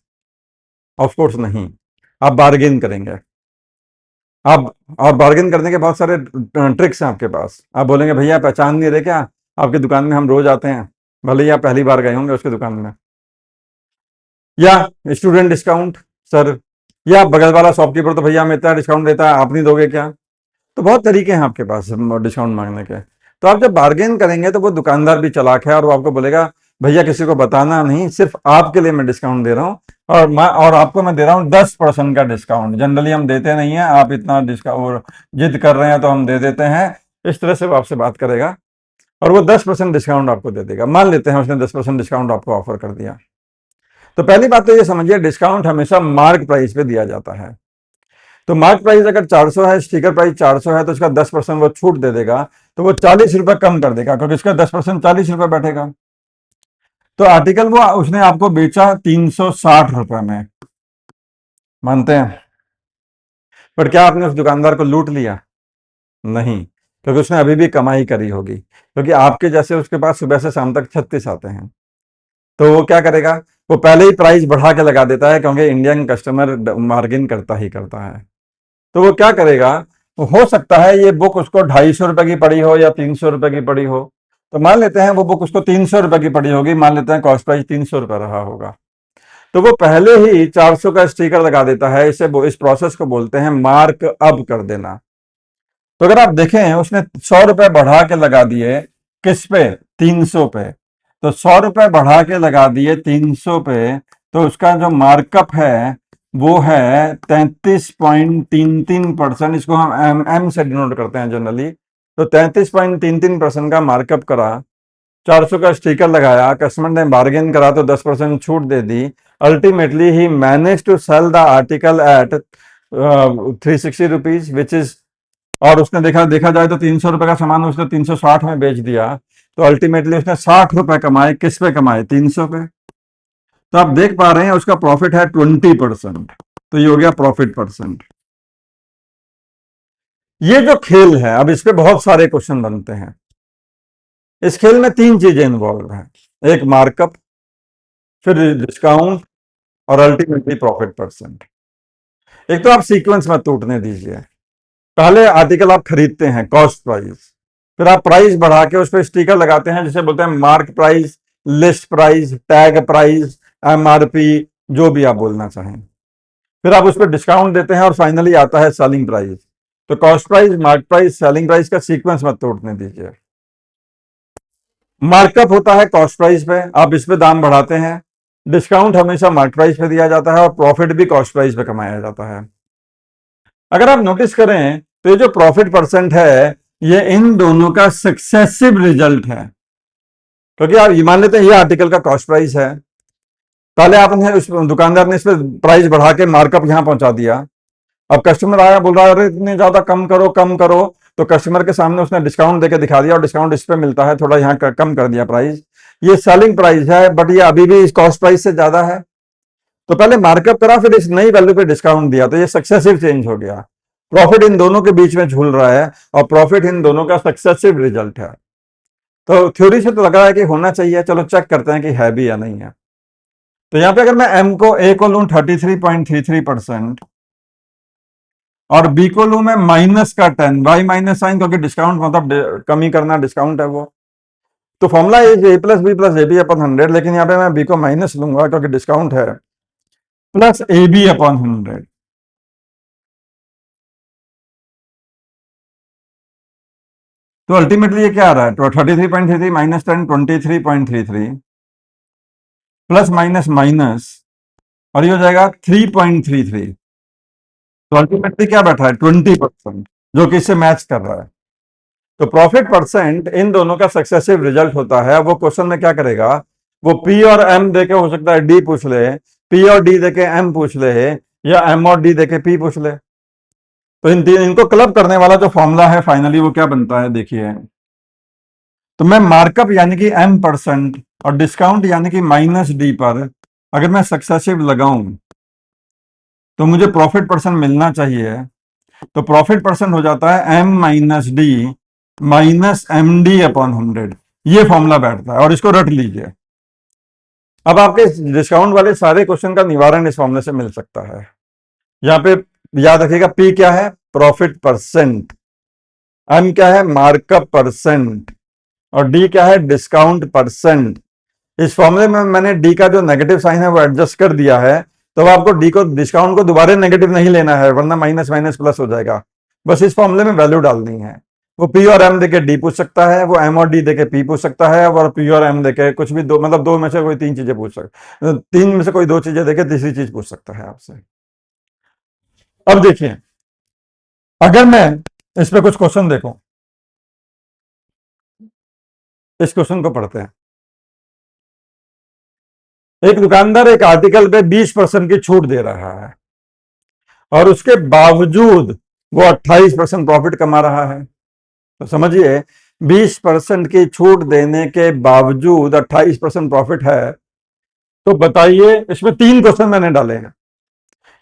ऑफ कोर्स नहीं, आप बार्गेन करेंगे। आप और बार्गेन करने के बहुत सारे ट्रिक्स हैं आपके पास। आप बोलेंगे भैया पहचान नहीं रहे क्या, आपकी दुकान में हम रोज आते हैं, भले ही आप पहली बार गए होंगे उसकी दुकान में। या स्टूडेंट डिस्काउंट सर, या बगल वाला शॉपकीपर तो भैया हमें इतना डिस्काउंट देता है, आप नहीं दोगे क्या? तो बहुत तरीके हैं आपके पास डिस्काउंट मांगने के। तो आप जब बार्गेन करेंगे तो वो दुकानदार भी चालाक है और वो आपको बोलेगा भैया किसी को बताना नहीं, सिर्फ आपके लिए मैं डिस्काउंट दे रहा हूँ, और आपको मैं दे रहा हूँ 10% का डिस्काउंट। जनरली हम देते नहीं है, आप इतना डिस्काउंट जिद कर रहे हैं तो हम दे देते हैं। इस तरह से वो आपसे बात करेगा और वो 10% डिस्काउंट आपको दे देगा। मान लेते हैं उसने 10% डिस्काउंट आपको ऑफर कर दिया। तो पहली बात तो ये समझिए, डिस्काउंट हमेशा मार्क प्राइस पे दिया जाता है। तो मार्क प्राइस अगर 400 है, स्टिकर प्राइस 400 है, तो इसका 10% वो छूट दे देगा, तो वो 40 रुपए कम कर देगा, क्योंकि इसका 10% 40 रुपए बैठेगा। तो आर्टिकल वो उसने आपको बेचा 360 रुपए में, मानते हैं? पर क्या आपने उस दुकानदार को लूट लिया? नहीं, क्योंकि उसने अभी भी कमाई करी होगी, क्योंकि आपके जैसे उसके पास सुबह से शाम तक 36 आते हैं। तो वो क्या करेगा? वो पहले ही प्राइस बढ़ा के लगा देता है, क्योंकि इंडियन कस्टमर मार्जिन करता ही करता है। तो वो क्या करेगा? हो सकता है ये बुक उसको 250 रुपए की पड़ी हो या 300 रुपए की पड़ी हो। तो मान लेते हैं वो बुक उसको 300 रुपए की पड़ी होगी, मान लेते हैं कॉस्ट प्राइस 300 रुपए रहा होगा, तो वो पहले ही 400 का स्टिकर लगा देता है। इस प्रोसेस को बोलते हैं मार्क अप कर देना। तो अगर आप देखें उसने 100 रुपए बढ़ा के लगा दिए, किस पे? 300 पे। तो 100 रुपए बढ़ा के लगा दिए 300 पे, तो उसका जो मार्कअप है वो है 33.33%। इसको हम एम से डिनोट करते हैं जनरली। तो 33.33% का मार्कअप करा, 400 का स्टिकर लगाया, कस्टमर ने बार्गेन करा तो 10% छूट दे दी। Ultimately he manage to sell the article at 360 rupees, which is, और उसने देखा जाए तो 300 रुपए का सामान उसने 360 में बेच दिया। तो अल्टीमेटली उसने 60 रुपए कमाए, किस पे कमाए? 300 पे। तो आप देख पा रहे हैं उसका प्रॉफिट है 20%। तो ये हो गया प्रॉफिट परसेंट। ये जो खेल है, अब इस पे बहुत सारे क्वेश्चन बनते हैं। इस खेल में 3 चीजें इन्वॉल्व हैं, एक मार्कअप, फिर डिस्काउंट, और अल्टीमेटली प्रॉफिट परसेंट। एक तो आप सीक्वेंस में टूटने दीजिए। पहले आर्टिकल आप खरीदते हैं कॉस्ट प्राइस, फिर आप प्राइस बढ़ा के उस पर स्टिकर लगाते हैं जिसे बोलते हैं mark price, list price, tag price, MRP, जो भी आप बोलना चाहें। फिर आप उस पर डिस्काउंट देते हैं और फाइनली आता है सेलिंग प्राइस। तो cost price, mark price, selling price का सीक्वेंस मत तोड़ने दीजिए। मार्कअप होता है कॉस्ट प्राइस पे, आप इस पे दाम बढ़ाते हैं। डिस्काउंट हमेशा मार्क प्राइस पे दिया जाता है और प्रॉफिट भी कॉस्ट प्राइस पे कमाया जाता है। अगर आप नोटिस करें तो ये जो प्रॉफिट परसेंट है, ये इन दोनों का सक्सेसिव रिजल्ट है। क्योंकि आप ये मान लेते हैं ये आर्टिकल का कॉस्ट प्राइस है, पहले आपने उस दुकानदार ने इस पर प्राइस बढ़ा के मार्कअप यहां पहुंचा दिया। अब कस्टमर आया, बोल रहा है अरे इतने ज्यादा कम करो कम करो, तो कस्टमर के सामने उसने डिस्काउंट देके दिखा दिया और डिस्काउंट इस पे मिलता है, थोड़ा यहाँ कम कर दिया प्राइस। ये सेलिंग प्राइस है, बट ये अभी भी इस कॉस्ट प्राइस से ज्यादा है। तो पहले मार्कअप करा, फिर इस नई वैल्यू पे डिस्काउंट दिया, तो ये सक्सेसिव चेंज हो गया। प्रॉफिट इन दोनों के बीच में झूल रहा है और प्रॉफिट इन दोनों का सक्सेसिव रिजल्ट है। तो थ्योरी से तो लग रहा है कि होना चाहिए, चलो चेक करते हैं कि है भी या नहीं है। तो यहां पे अगर मैं एम को ए को लूं 33.33% और बी को लूं मैं माइनस का 10, वाई माइनस साइन, क्योंकि डिस्काउंट मतलब कमी करना, डिस्काउंट है वो। तो formula is A plus B plus A B upon 100, लेकिन यहाँ पे मैं बी को माइनस लूंगा क्योंकि डिस्काउंट है, प्लस ए बी अपॉन 100। तो अल्टीमेटली ये क्या आ रहा है? तो 33.33 माइनस 10, 23.33, प्लस माइनस माइनस, और ये हो जाएगा 3.33। तो अल्टीमेटली क्या बैठा है? 20%, जो कि इससे मैच कर रहा है। तो प्रॉफिट परसेंट इन दोनों का सक्सेसिव रिजल्ट होता है। वो क्वेश्चन में क्या करेगा, वो पी और एम देके, हो सकता है डी पूछ ले, पी और डी देके एम पूछ ले, या एम और डी देके पी पूछ ले। तो इनको क्लब करने वाला जो फॉर्मूला है फाइनली वो क्या बनता है देखिए। तो मैं मार्कअप यानी कि m% और डिस्काउंट यानी कि -d पर अगर मैं सक्सेसिव लगाऊं तो मुझे प्रॉफिट परसेंट मिलना चाहिए। तो प्रॉफिट परसेंट हो जाता है m-d -md/100। ये फॉर्मूला बैठता है और इसको रट लीजिए। अब आपके डिस्काउंट वाले सारे क्वेश्चन का निवारण इस फॉर्मूले से मिल सकता है। यहां पे याद रखिएगा, पी क्या है? Profit percent. एम क्या है? Markup percent. और डी क्या है? Discount percent. इस फॉर्मूले में मैंने डी का जो नेगेटिव साइन है वो एडजस्ट कर दिया है। तो आपको डी को, डिस्काउंट को दोबारा नेगेटिव नहीं लेना है, वरना माइनस माइनस प्लस हो जाएगा। बस इस फॉर्मूले में वैल्यू डालनी है। वो पी और एम देके डी पूछ सकता है, वो एम और डी देके पी पूछ सकता है, और पी और एम देके कुछ भी दो, मतलब दो में से कोई तीन चीजें पूछ सकता, तीन में से कोई दो चीजें देके तीसरी चीज पूछ सकता है आपसे। अब देखिए, अगर मैं इस पे कुछ क्वेश्चन देखूं, इस क्वेश्चन को पढ़ते हैं। एक दुकानदार एक आर्टिकल पे 20% की छूट दे रहा है और उसके बावजूद वो 28% प्रॉफिट कमा रहा है। तो समझिए, 20% की छूट देने के बावजूद 28% प्रॉफिट है। तो बताइए, इसमें तीन क्वेश्चन मैंने डाले हैं,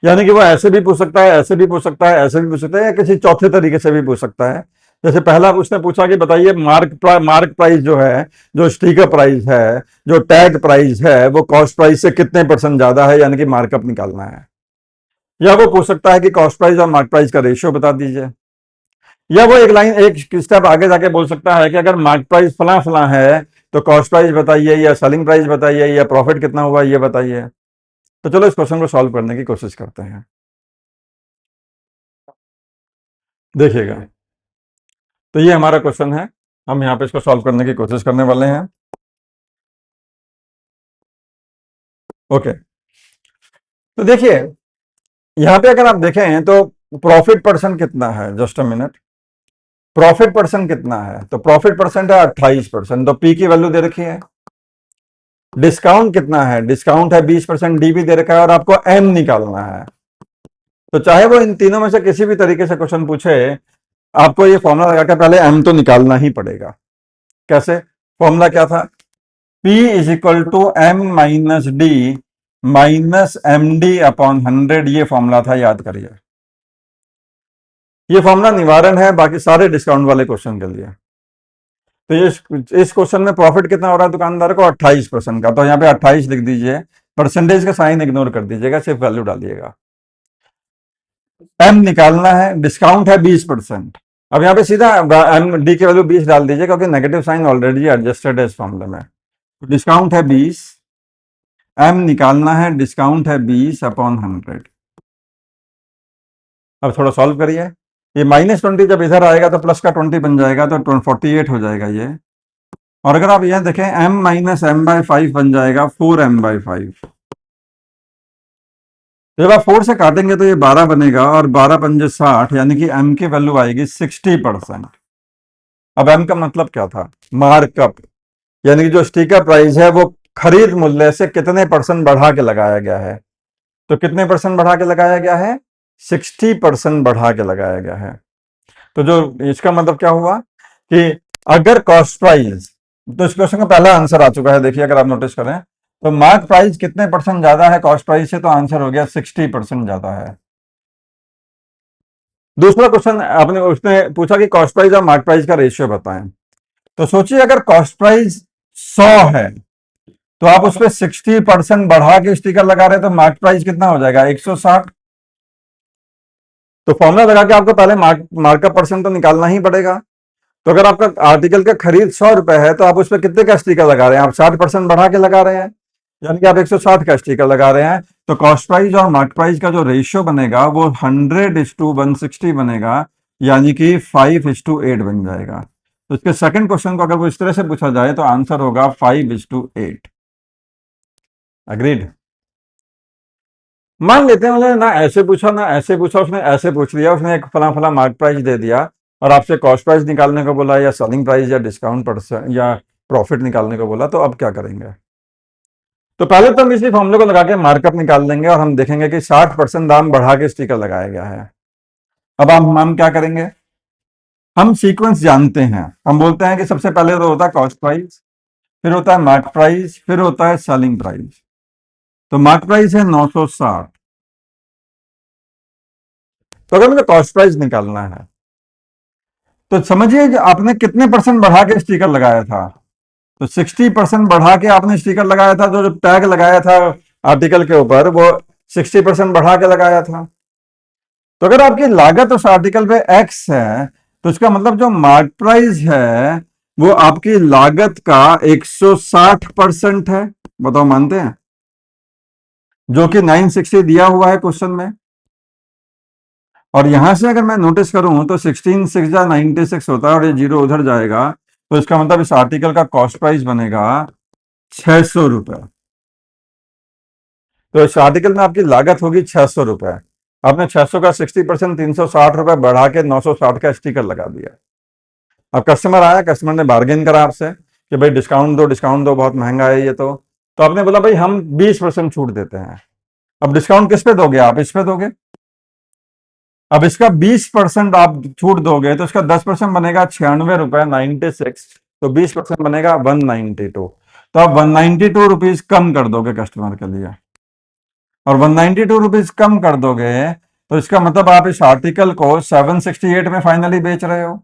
यानी कि वो ऐसे भी पूछ सकता है, ऐसे भी पूछ सकता है, ऐसे भी पूछ सकता है, या किसी चौथे तरीके से भी पूछ सकता है। जैसे पहला उसने पूछा कि बताइए मार्क प्राइस जो है, जो स्टिकर प्राइस है, जो टैग प्राइस है, वो कॉस्ट प्राइस से कितने % ज्यादा है, यानी कि मार्कअप निकालना है। या वो पूछ सकता है कि कॉस्ट प्राइस और मार्क प्राइस का रेशियो बता दीजिए। या वो एक स्टेप आगे जाके बोल सकता है कि अगर मार्क प्राइस फला फला है तो कॉस्ट प्राइस बताइए, या सेलिंग प्राइस बताइए, या प्रॉफिट कितना हुआ ये बताइए। तो चलो इस क्वेश्चन को सॉल्व करने की कोशिश करते हैं। देखिएगा, तो ये हमारा क्वेश्चन है, हम यहाँ पे इसको सॉल्व करने की कोशिश करने वाले हैं। ओके, तो देखिए यहाँ पे अगर आप देखें तो प्रॉफिट परसेंट कितना है, just a minute. Profit percent कितना है? तो प्रॉफिट परसेंट है 28%, तो पी की वैल्यू दे रखी है। डिस्काउंट कितना है? डिस्काउंट है 20%, डी भी दे रखा है, और आपको एम निकालना है। तो चाहे वो इन तीनों में से किसी भी तरीके से क्वेश्चन पूछे, आपको ये फॉर्मूला लगाकर पहले एम तो निकालना ही पड़ेगा। कैसे? फॉर्मूला क्या था? P is equal to m-d -md/100। ये फॉर्मूला था, याद करिए। ये फॉर्मूला निवारण है बाकी सारे डिस्काउंट वाले क्वेश्चन के लिए। तो ये इस क्वेश्चन में प्रॉफिट कितना हो रहा है दुकानदार को? 28% का। तो यहाँ पे 28 लिख दीजिए, परसेंटेज का साइन इग्नोर कर दीजिएगा, सिर्फ वैल्यू डालिएगा। एम निकालना है, डिस्काउंट है 20%। अब यहाँ पे सीधा एम डी की वैल्यू 20 डाल दीजिए, क्योंकि नेगेटिव साइन ऑलरेडी एडजस्टेड है इस फॉर्मूले में। डिस्काउंट है 20, एम निकालना है, डिस्काउंट है 20/100। अब थोड़ा सॉल्व करिए। ये -20 जब इधर आएगा तो प्लस का 20 बन जाएगा, तो 48 हो जाएगा ये। और अगर आप यह देखें, m-m/5 बन जाएगा 4m/5। जब आप 4 से काटेंगे तो ये 12 बनेगा, और 12 पंजे 60, यानी कि m की वैल्यू आएगी 60%। अब m का मतलब क्या था? मार्कअप, यानी कि जो स्टिकर प्राइस है वो खरीद मूल्य से कितने % बढ़ा के लगाया गया है। तो कितने % बढ़ा के लगाया गया है? 60% बढ़ा के लगाया गया है। तो जो इसका मतलब क्या हुआ कि अगर कॉस्ट प्राइस, तो इस क्वेश्चन का पहला आंसर आ चुका है, देखिए अगर आप नोटिस करें तो मार्क प्राइस कितने % ज्यादा है कॉस्ट प्राइस से, तो आंसर हो गया 60% ज्यादा है। दूसरा क्वेश्चन आपने, उसने पूछा कि कॉस्ट प्राइस और मार्क प्राइस का रेशियो बताएं। तो सोचिए, अगर कॉस्ट प्राइस 100 है तो आप उस पर 60% बढ़ा के स्टिकर लगा रहे हैं, तो मार्क प्राइस कितना हो जाएगा? 160। तो फॉर्मूला लगा के आपको पहले मार्कअप परसेंट तो निकालना ही पड़ेगा। तो अगर आपका आर्टिकल का खरीद 100 रुपए है तो आप उस पर कितने का स्टिकर लगा रहे हैं? आप 60% बढ़ा के लगा रहे हैं, यानी कि आप 160 का स्टिकर लगा रहे हैं। तो कॉस्ट प्राइस और मार्क प्राइस का जो रेशियो बनेगा वो 100:160 बनेगा, यानी कि 5:8 बन जाएगा। तो इसके सेकंड क्वेश्चन को अगर वो इस तरह से पूछा जाए तो आंसर होगा 5:8। अग्रीड? मान लेते हैं उन्होंने ना ऐसे पूछा ना ऐसे पूछा, उसने ऐसे पूछ लिया, उसने एक फला फला मार्क प्राइस दे दिया और आपसे कॉस्ट प्राइस निकालने को बोला, या सेलिंग प्राइस, या डिस्काउंट परसेंट, या प्रॉफिट निकालने को बोला। तो अब क्या करेंगे? तो पहले तो हम इसी फॉर्मूले को लगा के मार्कअप निकाल लेंगे और हम देखेंगे कि 60% दाम बढ़ा के स्टिकर लगाया गया है। अब हम क्या करेंगे, हम सीक्वेंस जानते हैं। हम बोलते हैं कि सबसे पहले तो होता है कॉस्ट प्राइस, फिर होता है मार्केट प्राइस, फिर होता है सेलिंग प्राइस। तो मार्केट प्राइस है 960। तो अगर मुझे कॉस्ट प्राइस निकालना है तो समझिए कि आपने कितने परसेंट बढ़ा के स्टिकर लगाया था। तो 60% बढ़ा के आपने स्टिकर लगाया था, तो जो टैग लगाया था आर्टिकल के ऊपर वो 60% बढ़ा के लगाया था। तो अगर आपकी लागत उस आर्टिकल पे एक्स है तो इसका मतलब जो मार्केट प्राइस है वो आपकी लागत का 160% है। बताओ मानते हैं? जो कि 960 दिया हुआ है क्वेश्चन में। और यहां से अगर मैं नोटिस करूं तो 16 6 जा 96 होता है और ये जीरो उधर जाएगा, तो इसका मतलब इस आर्टिकल का कॉस्ट प्राइस बनेगा 600 रुपए। तो इस आर्टिकल में आपकी लागत होगी 600 रुपए। आपने 600 का 60% 360 रुपए बढ़ा के 960 का स्टिकर लगा दिया। अब कस्टमर आया, कस्टमर ने बार्गेन करा आपसे कि भाई डिस्काउंट दो, डिस्काउंट दो, बहुत महंगा है ये तो आपने बोला भाई हम 20% छूट देते हैं। अब डिस्काउंट किस पे दोगे? आप इस पे दोगे। अब इसका 20% आप छूट दोगे तो इसका 10% बनेगा 96 रुपए 96। तो 20% बनेगा 192। तो आप 192 रुपीज कम कर दोगे कस्टमर के लिए। और 192 रुपीज कम कर दोगे तो इसका मतलब आप इस आर्टिकल को 768 में फाइनली बेच रहे हो।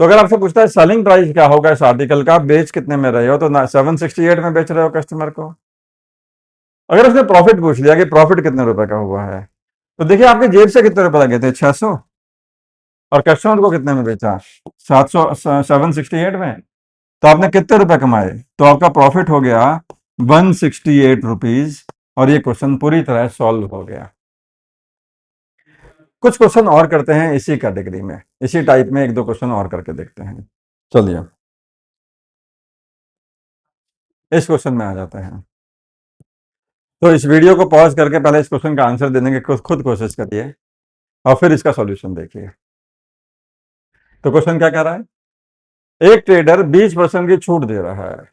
तो अगर आपसे पूछता है सेलिंग प्राइस क्या होगा इस आर्टिकल का, बेच कितने में रहे हो, तो 768 में बेच रहे हो कस्टमर को। अगर उसने प्रॉफिट पूछ लिया कि प्रॉफिट कितने रुपए का हुआ है, तो देखिए आपके जेब से कितने रुपए लगे थे, 600। और कस्टमर को कितने में बेचा, 700 768 में। तो आपने कितने रुपए कमाए, तो आपका प्रॉफिट हो गया 168 रुपीज। और ये क्वेश्चन पूरी तरह सॉल्व हो गया। कुछ क्वेश्चन और करते हैं इसी कैटेगरी में, इसी टाइप में एक दो क्वेश्चन और करके देखते हैं। चलिए इस क्वेश्चन में आ जाते हैं। तो इस वीडियो को पॉज करके पहले इस क्वेश्चन का आंसर देने की खुद कोशिश करिए और फिर इसका सॉल्यूशन देखिए। तो क्वेश्चन क्या कह रहा है, एक ट्रेडर 20% की छूट दे रहा है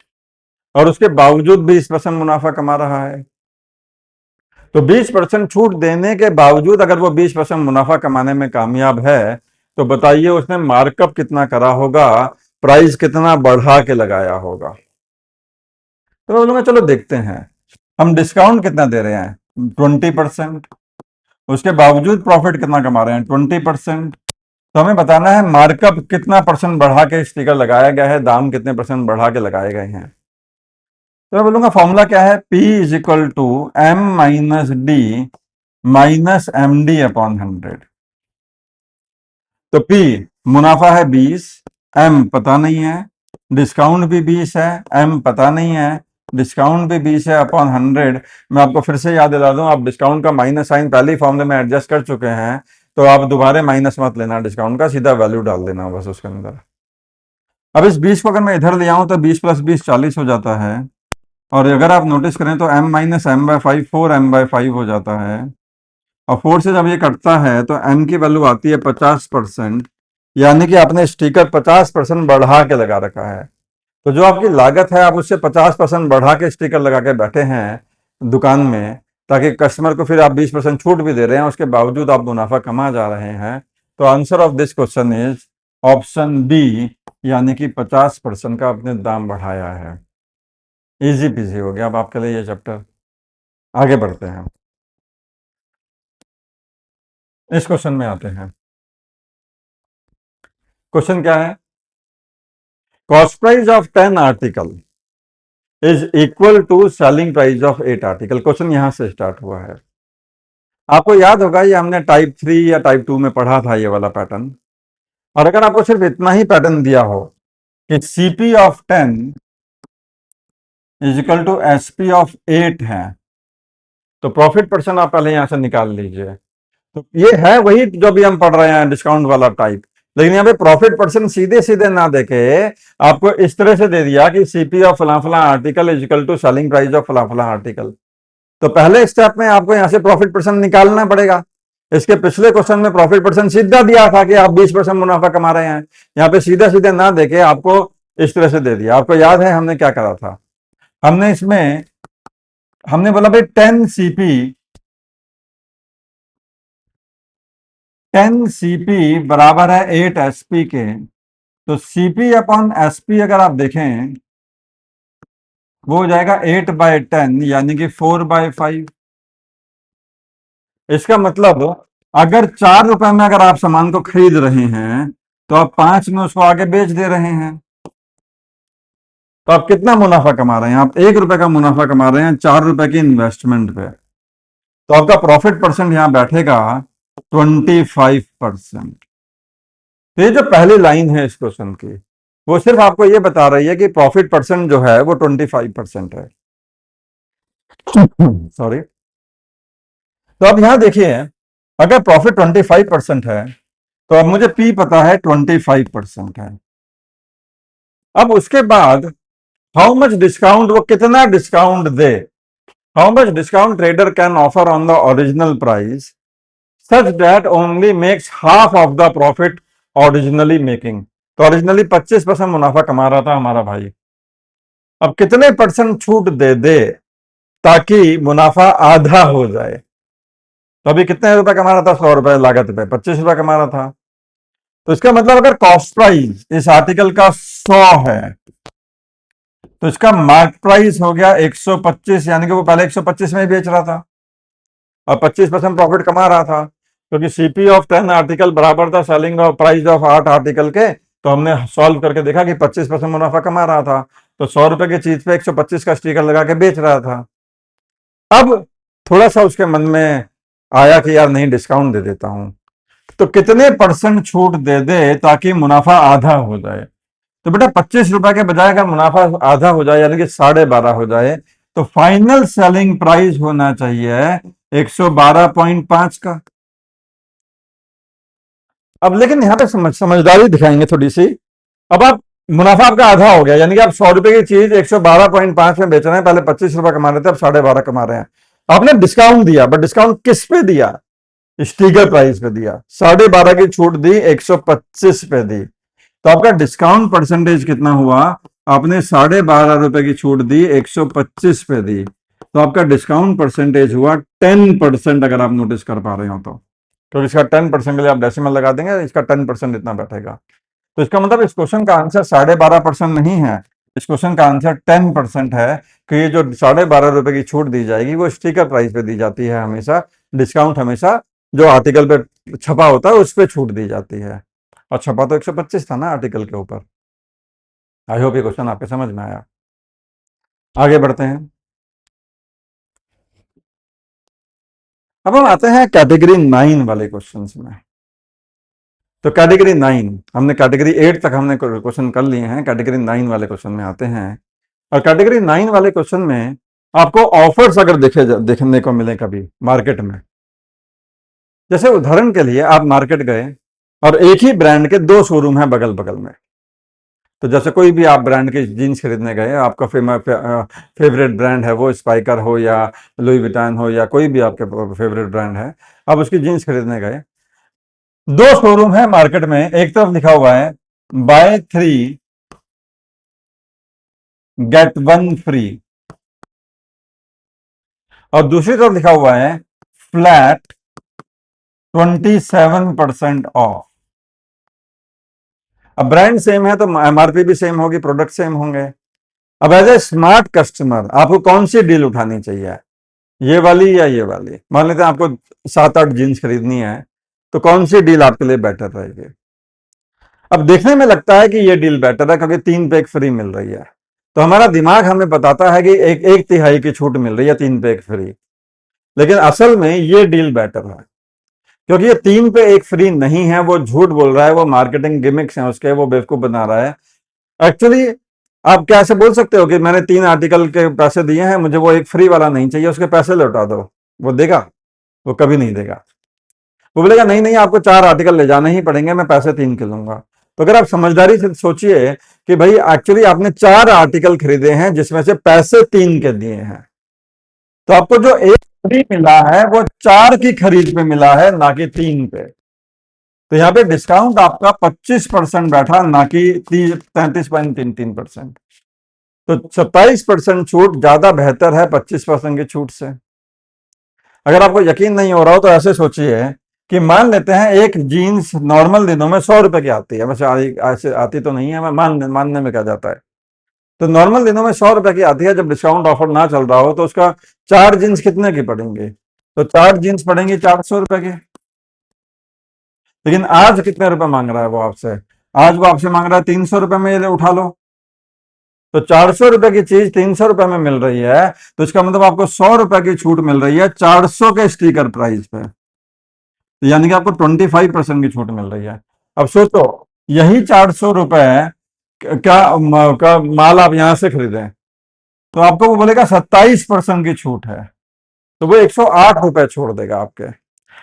और उसके बावजूद 20% मुनाफा कमा रहा है। तो 20% छूट देने के बावजूद अगर वो 20% मुनाफा कमाने में कामयाब है तो बताइए उसने मार्कअप कितना करा होगा, प्राइस कितना बढ़ा के लगाया होगा। तो मैं बोलूंगा चलो देखते हैं। हम डिस्काउंट कितना दे रहे हैं, 20%। उसके बावजूद प्रॉफिट कितना कमा रहे हैं, 20%। तो हमें बताना है मार्कअप कितना परसेंट बढ़ा के स्टिकर लगाया गया है, दाम कितने परसेंट बढ़ा के लगाए गए हैं। तो मैं बोलूंगा फॉर्मूला क्या है, P is equal to M minus D minus M D upon 100। तो P मुनाफा है 20, M पता नहीं है, डिस्काउंट भी 20 है, M पता नहीं है, डिस्काउंट भी 20 है अपॉन 100। मैं आपको फिर से याद दिला दूं, आप डिस्काउंट का माइनस साइन पहले ही फॉर्मूले में एडजस्ट कर चुके हैं, तो आप दोबारा माइनस मत लेना डिस्काउंट का, सीधा वैल्यू डाल देना बस उसके अंदर। अब इस 20 को अगर मैं इधर ले आऊं तो 20 प्लस 20 40 हो जाता है। और अगर आप नोटिस करें तो m minus M by 5 4m/5 हो जाता है। और 4 से जब ये कटता है तो m की वैल्यू आती है 50%। यानी कि आपने स्टिकर 50% बढ़ा के लगा रखा है। तो जो आपकी लागत है आप उससे 50% बढ़ा के स्टिकर लगा के बैठे हैं दुकान में, ताकि कस्टमर को फिर आप 20% छूट भी दे रहे हैं, उसके बावजूद आप मुनाफा कमा जा रहे हैं। तो answer of this question is option B, यानी कि 50% का आपने दाम बढ़ाया है। इजी पीजी हो गया अब आपके लिए ये चैप्टर। आगे बढ़ते हैं, इस क्वेश्चन में आते हैं। क्वेश्चन क्या है, cost price of 10 article is equal to selling price of 8 article. Question यहां से स्टार्ट हुआ है। आपको याद होगा ये हमने टाइप 3 या टाइप 2 में पढ़ा था ये वाला पैटर्न। और अगर आपको सिर्फ इतना ही पैटर्न दिया हो कि CP of 10 is equal to SP of 8 है, तो प्रॉफिट परसेंट आप पहले यहां से निकाल लीजिए। तो ये है वही जो भी हम पढ़ रहे हैं डिस्काउंट वाला टाइप, लेकिन यहाँ पे प्रॉफिट परसेंट सीधे सीधे ना देके आपको इस तरह से दे दिया कि सीपी ऑफ फला फला article is equal to selling price of फला फला आर्टिकल। तो पहले स्टेप में आपको यहां से प्रॉफिट परसेंट निकालना पड़ेगा। इसके पिछले क्वेश्चन में प्रॉफिट परसेंट सीधा दिया था कि आप 20% मुनाफा कमा रहे हैं। यहाँ पे सीधा सीधे ना देके आपको इस तरह से दे दिया। आपको याद है हमने क्या करा था, हमने इसमें हमने बोला भाई 10 सीपी 10 CP बराबर है 8 SP के, तो CP अपॉन SP अगर आप देखें वो हो जाएगा 8/10 यानी कि 4/5। इसका मतलब अगर 4 रुपए में अगर आप सामान को खरीद रहे हैं तो आप 5 में उसको आगे बेच दे रहे हैं, तो आप कितना मुनाफा कमा रहे हैं? आप 1 रुपए का मुनाफा कमा रहे हैं 4 रुपए की इन्वेस्टमेंट पे, तो आपका प्रॉफिट परसेंट यहां बैठेगा 25%। तो ये जो पहली लाइन है इस क्वेश्चन की वो सिर्फ आपको ये बता रही है कि प्रॉफिट परसेंट जो है वो 25% है। सॉरी। तो अब यहां देखिए, अगर प्रॉफिट 25% है तो अब मुझे पी पता है 25% है। अब उसके बाद हाउ मच डिस्काउंट, वो कितना discount they, how much discount trader can offer on the original price such that only makes half of the profit originally making. तो ओरिजिनली 25% मुनाफा कमा रहा था हमारा भाई, अब कितने परसेंट छूट दे दे ताकि मुनाफा आधा हो जाए? तो अभी कितने रुपए कमा रहा था? 100 रुपए लागत पे 25 रुपए कमा रहा था। तो इसका मतलब अगर कॉस्ट प्राइस इस आर्टिकल का 100 है तो इसका मार्क प्राइस हो गया 125, यानी कि वो पहले 125 में ही बेच रहा था और 25% प्रॉफिट कमा रहा था, क्योंकि सीपी ऑफ 10 आर्टिकल बराबर था selling of price of 8 article के। तो हमने सॉल्व करके देखा कि 25% मुनाफा कमा रहा था, तो 100 रुपए की चीज पे 125 का स्टिकर लगा के बेच रहा था। अब थोड़ा सा उसके मन में आया कि यार नहीं, डिस्काउंट दे देता हूं, तो कितने परसेंट छूट दे दे ताकि मुनाफा आधा हो जाए? तो बेटा 25 रुपए के बजाय अगर मुनाफा आधा हो जाए यानी कि 12.5 हो जाए तो फाइनल सेलिंग प्राइस होना चाहिए 112.5 का। अब लेकिन यहां पे समझदारी दिखाएंगे थोड़ी सी। अब आप मुनाफा आपका आधा हो गया, यानी कि आप 100 रुपए की चीज 112.5 में बेच रहे हैं, पहले 25 रुपए कमा रहे थे, अब 12.5 कमा रहे हैं। आपने डिस्काउंट दिया, बट डिस्काउंट किस पे दिया? स्टिकर प्राइस पे दिया। 12.5 की छूट दी, 125 पे दी, तो आपका डिस्काउंट परसेंटेज कितना हुआ? आपने 12.5 रुपए की छूट दी, 125 पे दी, तो आपका डिस्काउंट परसेंटेज हुआ 10%, अगर आप नोटिस कर पा रहे हो तो इसका 10% के लिए आप डेसिमल लगा देंगे, इसका 10% इतना बैठेगा। तो इसका मतलब इस क्वेश्चन का आंसर 12.5% नहीं है, इस क्वेश्चन का आंसर 10% है, कि ये जो 12.5 रुपए की छूट दी जाएगी वो स्टिकर प्राइस पे दी जाती है हमेशा, डिस्काउंट हमेशा जो आर्टिकल पे छपा होता है उस पर छूट दी जाती है, और छपा तो 125 था ना आर्टिकल के ऊपर। आई होप ये क्वेश्चन आपके समझ में आया। आगे बढ़ते हैं। अब हम आते हैं कैटेगरी 9 वाले क्वेश्चंस में। तो कैटेगरी 9, हमने कैटेगरी 8 तक हमने क्वेश्चन कर लिए हैं, कैटेगरी 9 वाले क्वेश्चन में आते हैं। और कैटेगरी 9 वाले क्वेश्चन में आपको ऑफर्स अगर देखने को मिले कभी मार्केट में, जैसे उदाहरण के लिए आप मार्केट गए और एक ही ब्रांड के 2 शोरूम है बगल बगल में। तो जैसे कोई भी आप ब्रांड के जीन्स खरीदने गए, आपका फेवरेट ब्रांड है, वो स्पाइकर हो या लुई विटान हो या कोई भी आपके फेवरेट ब्रांड है, आप उसकी जीन्स खरीदने गए। 2 शोरूम है मार्केट में, एक तरफ लिखा हुआ है बाय 3 गेट 1 फ्री, और दूसरी तरफ लिखा हुआ है फ्लैट 27% ऑफ। अब ब्रांड सेम है तो एमआरपी भी सेम होगी, प्रोडक्ट सेम होंगे। अब एज ए स्मार्ट कस्टमर आपको कौन सी डील उठानी चाहिए, ये वाली या ये वाली? मान लेते हैं आपको 7-8 जीन्स खरीदनी है, तो कौन सी डील आपके लिए बेटर रहेगी? अब देखने में लगता है कि ये डील बेटर है क्योंकि 3 पे 1 फ्री मिल रही है, तो हमारा दिमाग हमें बताता है कि एक तिहाई की छूट मिल रही है 3 पे 1 फ्री, लेकिन असल में ये डील बेटर है, क्योंकि ये 3 पे 1 फ्री नहीं है, वो झूठ बोल रहा है, वो मार्केटिंग गिमिक्स हैं उसके, वो बेवकूफ बना रहा है। एक्चुअली आप क्या ऐसे बोल सकते हो कि मैंने 3 आर्टिकल के पैसे दिए हैं, मुझे वो एक फ्री वाला नहीं चाहिए, उसके पैसे लौटा दो? वो देगा? वो कभी नहीं देगा। वो बोलेगा नहीं नहीं, आपको 4 आर्टिकल ले जाने ही पड़ेंगे, मैं पैसे 3 के लूंगा। तो अगर आप समझदारी से सोचिए कि भाई एक्चुअली आपने 4 आर्टिकल खरीदे हैं जिसमें से पैसे 3 के दिए हैं, तो आपको जो एक फ्री मिला है वो 4 की खरीद पे मिला है, ना कि 3 पे। तो यहाँ पे डिस्काउंट आपका 25% बैठा, ना कि 33.33%। तो 27% छूट ज्यादा बेहतर है 25% की छूट से। अगर आपको यकीन नहीं हो रहा हो तो ऐसे सोचिए कि मान लेते हैं एक जीन्स नॉर्मल दिनों में 100 रुपए की आती है, वैसे ऐसे आती तो नहीं है, मैं मानने में क्या जाता है। तो नॉर्मल दिनों में 100 रुपए की आती है, जब डिस्काउंट ऑफर ना चल रहा हो तो उसका 4 जीन्स कितने की पड़ेंगी, तो 4 जीन्स पड़ेंगी 400 रुपए की। लेकिन आज कितने रुपए मांग रहा है वो आपसे, आज वो आपसे मांग रहा है 300 रुपए में, ये उठा लो। तो 400 रुपए की चीज 300 रुपए में मिल रही है, तो इसका मतलब आपको 100 रुपए की छूट मिल रही है 400 के स्टिकर प्राइस पे, तो यानी कि आपको 25% की छूट मिल रही है। अब सोचो, यही 400 रुपए का माल आप यहां से खरीदें तो आपको वो बोलेगा 27% की छूट है, तो वो 108 रुपए छोड़ देगा आपके,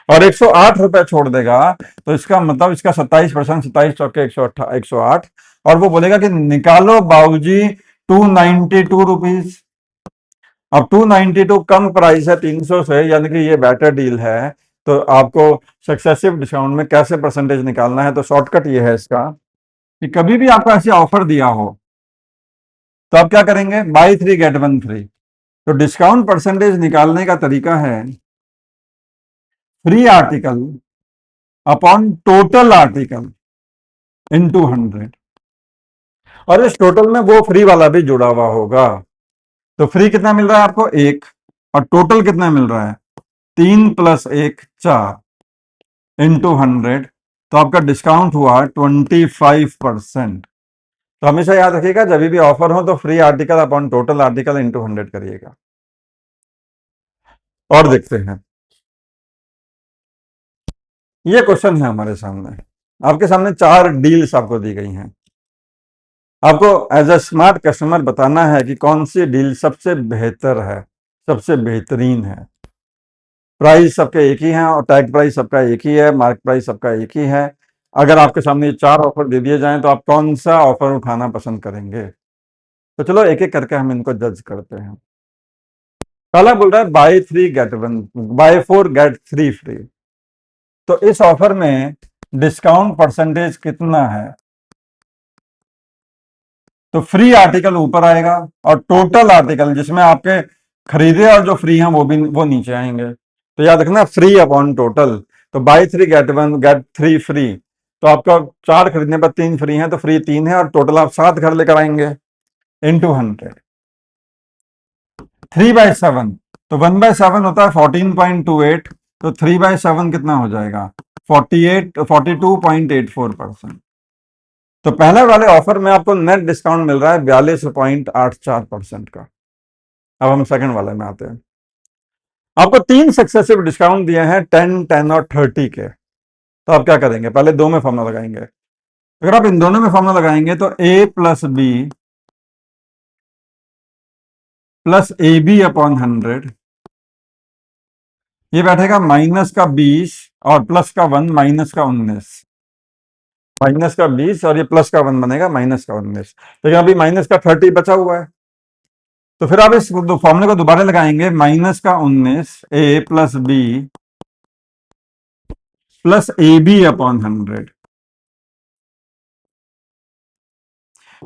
और 108 रुपए छोड़ देगा, तो इसका मतलब इसका 27%, 27 चौके 108, और वो बोलेगा कि निकालो बाबूजी 292 रुपीज। अब 292 कम प्राइस है 300 से, यानी कि ये बेटर डील है। तो आपको सक्सेसिव डिस्काउंट में कैसे परसेंटेज निकालना है, तो शॉर्टकट ये है इसका कि कभी भी आपको ऐसे ऑफर दिया हो तो आप क्या करेंगे, बाई 3 गेट 1 फ्री। तो डिस्काउंट परसेंटेज निकालने का तरीका है free article upon total article into 100, और इस टोटल में वो फ्री वाला भी जुड़ा हुआ होगा। तो फ्री कितना मिल रहा है आपको, 1, और टोटल कितना मिल रहा है, 3 + 1 4 इंटू 100, तो आपका डिस्काउंट हुआ 25%। तो हमेशा याद रखिएगा, जब भी ऑफर हो तो free article upon total article into 100 करिएगा। और देखते हैं, ये क्वेश्चन है हमारे सामने, आपके सामने 4 डील्स आपको दी गई हैं। आपको एज अ स्मार्ट कस्टमर बताना है कि कौन सी डील सबसे बेहतर है, सबसे बेहतरीन है। प्राइस सबके एक ही है, और टैग प्राइस सबका एक ही है, मार्क प्राइस सबका एक ही है। अगर आपके सामने ये 4 ऑफर दे दिए जाएं तो आप कौन सा ऑफर उठाना पसंद करेंगे। तो चलो एक एक करके हम इनको जज करते हैं। पहला बोल रहा है buy 3 get 1, buy 4 get 3 free. तो इस ऑफर में डिस्काउंट परसेंटेज कितना है, तो फ्री आर्टिकल ऊपर आएगा, और टोटल आर्टिकल जिसमें आपके खरीदे और जो फ्री हैं वो नीचे आएंगे। तो याद रखना फ्री अपॉन टोटल, तो बाई 3 गेट 1 गेट 3 फ्री, तो आपका 4 खरीदने पर 3 फ्री हैं, तो फ्री 3 है, और टोटल आप 7 घर लेकर आएंगे इंटू 100। 3/7, तो 1/7 होता है 14.28, तो 3/7 कितना हो जाएगा, 42.84%। तो पहले वाले ऑफर में आपको नेट डिस्काउंट मिल रहा है 42.84% का। अब हम सेकंड वाले में आते हैं। आपको 3 सक्सेसिव डिस्काउंट दिए हैं 10, 10 और 30 के। तो आप क्या करेंगे, पहले दो में फॉर्मूला लगाएंगे। अगर आप इन दोनों में फॉर्मूला लगाएंगे तो a + b + AB अपॉन 100, ये बैठेगा माइनस का 20 और प्लस का 1, माइनस का 19। माइनस का 20 और ये प्लस का 1 बनेगा माइनस का 19, लेकिन अभी माइनस का 30 बचा हुआ है। तो फिर आप इस फॉर्मूले को दोबारा लगाएंगे, माइनस का 19 a + b + AB अपॉन 100,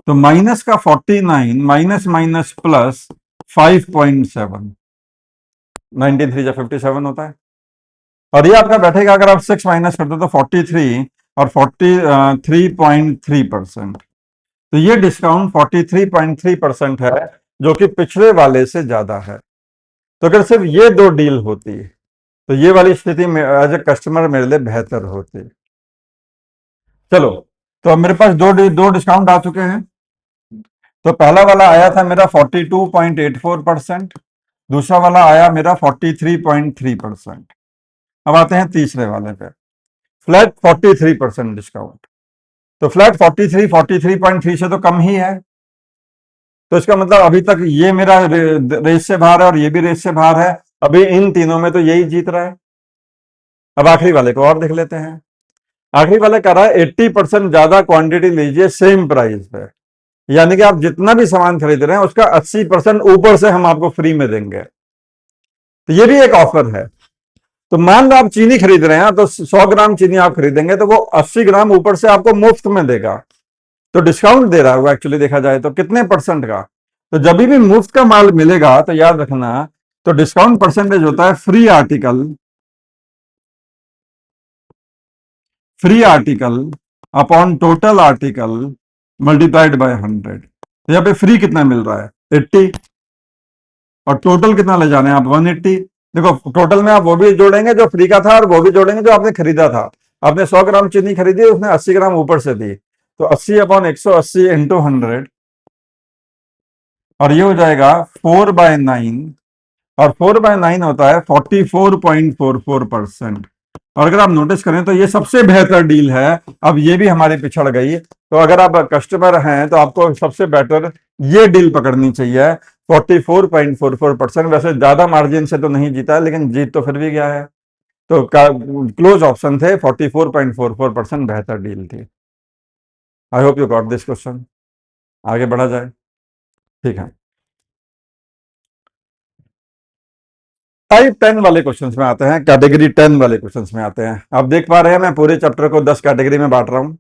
तो माइनस का 49 माइनस माइनस प्लस 5.7, 93 या 57 होता है। और ये आपका बैठेगा, अगर आप 6 माइनस करते हो तो 43 और 43.3%। तो ये डिस्काउंट 43.3% है, जो कि पिछले वाले से ज्यादा है। तो अगर सिर्फ ये 2 डील होती तो ये वाली स्थिति में एज ए कस्टमर मेरे लिए बेहतर होती। चलो, तो अब मेरे पास दो डिस्काउंट आ चुके हैं। तो पहला वाला आया था मेरा 42.84%, दूसरा वाला आया मेरा 43.3%। अब आते हैं तीसरे वाले पे, फ्लैट 43% डिस्काउंट। तो फ्लैट 43.3 से तो कम ही है, तो इसका मतलब अभी तक ये मेरा रेस से बाहर है और ये भी रेस से बाहर है। अभी इन तीनों में तो यही जीत रहा है। अब आखिरी वाले को और देख लेते हैं। आखिरी वाले कह रहा है 80% ज्यादा क्वांटिटी लीजिए सेम प्राइस पे, यानी कि आप जितना भी सामान खरीद रहे हैं उसका 80% ऊपर से हम आपको फ्री में देंगे। तो ये भी एक ऑफर है। तो मान लो आप चीनी खरीद रहे हैं, तो 100 ग्राम चीनी आप खरीदेंगे तो वो 80 ग्राम ऊपर से आपको मुफ्त में देगा। तो डिस्काउंट दे रहा है वो, एक्चुअली देखा जाए तो कितने परसेंट का। तो जब भी मुफ्त का माल मिलेगा तो याद रखना, तो डिस्काउंट परसेंटेज होता है free article free article upon total article multiplied by 100। तो यहाँ पे फ्री कितना मिल रहा है 80, और टोटल कितना ले जाना है आप 180। देखो टोटल में आप वो भी जोड़ेंगे जो फ्री का था और वो भी जोड़ेंगे जो आपने खरीदा था। आपने 100 ग्राम चीनी खरीदी, उसने 80 ग्राम ऊपर से दी, तो 80 अपॉन 180 इंटू 100, और ये हो जाएगा 4/9, और 4/9 होता है 44.44%। और अगर आप नोटिस करें तो ये सबसे बेहतर डील है। अब ये भी हमारी पिछड़ गई, तो अगर आप कस्टमर हैं तो आपको सबसे बेटर ये डील पकड़नी चाहिए। 44.44%, वैसे ज्यादा मार्जिन से तो नहीं जीता, लेकिन जीत तो फिर भी गया है। तो क्लोज ऑप्शन थे, 44.44% बेहतर डील थी। I hope you got this question. आगे बढ़ा जाए, ठीक है। टाइप 10 वाले क्वेश्चंस में आते हैं, कैटेगरी 10 वाले क्वेश्चंस में आते हैं। आप देख पा रहे हैं मैं पूरे चैप्टर को 10 कैटेगरी में बांट रहा हूं,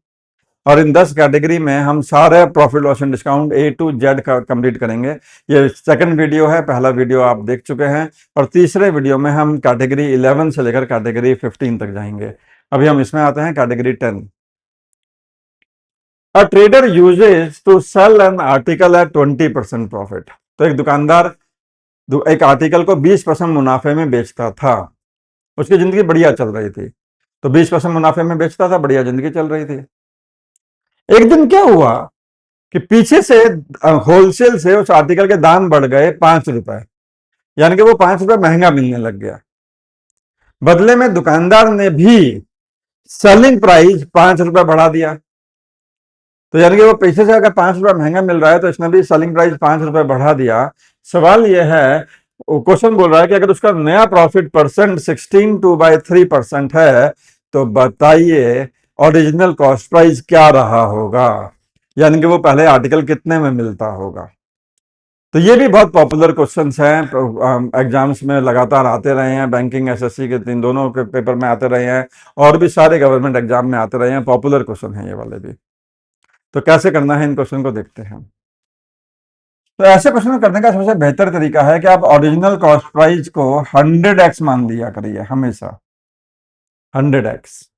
और इन 10 कैटेगरी में हम सारे profit loss and discount A to Z का कंप्लीट करेंगे। ये सेकंड वीडियो है, पहला वीडियो आप देख चुके हैं, और तीसरे वीडियो में हम कैटेगरी 11 से लेकर कैटेगरी 15 तक जाएंगे। अभी हम इसमें आते हैं category 10। A trader uses to sell an article at 20% profit. तो एक दुकानदार एक आर्टिकल को 20% मुनाफे में बेचता था, उसकी जिंदगी बढ़िया चल रही थी। तो 20% मुनाफे में बेचता था, बढ़िया जिंदगी चल रही थी। एक दिन क्या हुआ कि पीछे से होलसेल से उस आर्टिकल के दाम बढ़ गए 5 रुपए, यानी कि वो 5 रुपए महंगा मिलने लग गया। बदले में दुकानदार ने भी सेलिंग प्राइस 5 रुपए बढ़ा दिया। तो यानी कि वो पीछे से अगर 5 रुपए महंगा मिल रहा है, तो इसने भी सेलिंग प्राइस 5 रुपए बढ़ा दिया। सवाल यह है, क्वेश्चन बोल रहा है कि अगर उसका नया प्रॉफिट परसेंट 16/3% है, तो बताइए ओरिजिनल कॉस्ट प्राइस क्या रहा होगा, यानी कि वो पहले आर्टिकल कितने में मिलता होगा। तो ये भी बहुत पॉपुलर क्वेश्चंस हैं, एग्जाम्स में लगातार आते रहे हैं, बैंकिंग एसएससी के तीन दोनों के पेपर में आते रहे हैं, और भी सारे गवर्नमेंट एग्जाम में आते रहे हैं। पॉपुलर क्वेश्चन है ये वाले भी। तो कैसे करना है इन क्वेश्चन को देखते हैं। तो ऐसे क्वेश्चन करने का सबसे बेहतर तरीका है कि आप ओरिजिनल कॉस्ट प्राइस को 100x मान लिया करिए हमेशा, 100x।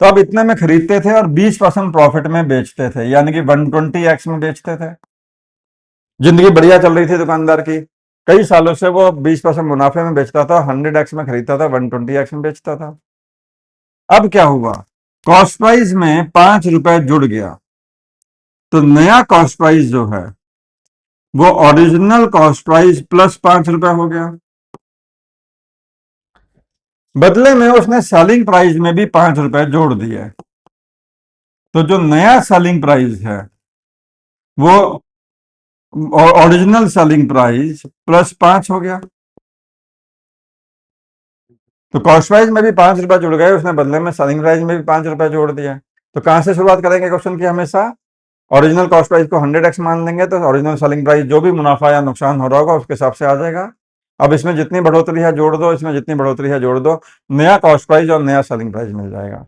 तो आप इतने में खरीदते थे और 20% प्रॉफिट में बेचते थे, यानी कि 120x में बेचते थे। जिंदगी बढ़िया चल रही थी दुकानदार की, कई सालों से वो 20% मुनाफे में बेचता था, 100x में खरीदता था, 120x में बेचता था। अब क्या हुआ, कॉस्ट प्राइस में 5 रुपए जुड़ गया, तो नया कॉस्ट प्राइस जो है वो ओरिजिनल कॉस्ट प्राइस प्लस 5 रुपए हो गया। बदले में उसने सेलिंग प्राइस में भी 5 रुपए जोड़ दिए, तो जो नया सेलिंग प्राइस है वो ओरिजिनल सेलिंग प्राइस +5 हो गया। तो कॉस्ट प्राइस में भी 5 रुपए जुड़ गए, उसने बदले में सेलिंग प्राइस में भी 5 रुपए जोड़ दिया। तो कहां से शुरुआत करेंगे क्वेश्चन की, हमेशा ओरिजिनल कॉस्ट प्राइस को 100x मान लेंगे, तो ओरिजिनल सेलिंग प्राइस जो भी मुनाफा या नुकसान हो रहा होगा उसके हिसाब से आ जाएगा। अब इसमें जितनी बढ़ोतरी है जोड़ दो, इसमें जितनी बढ़ोतरी है जोड़ दो, नया कॉस्ट प्राइस और नया सेलिंग प्राइस मिल जाएगा।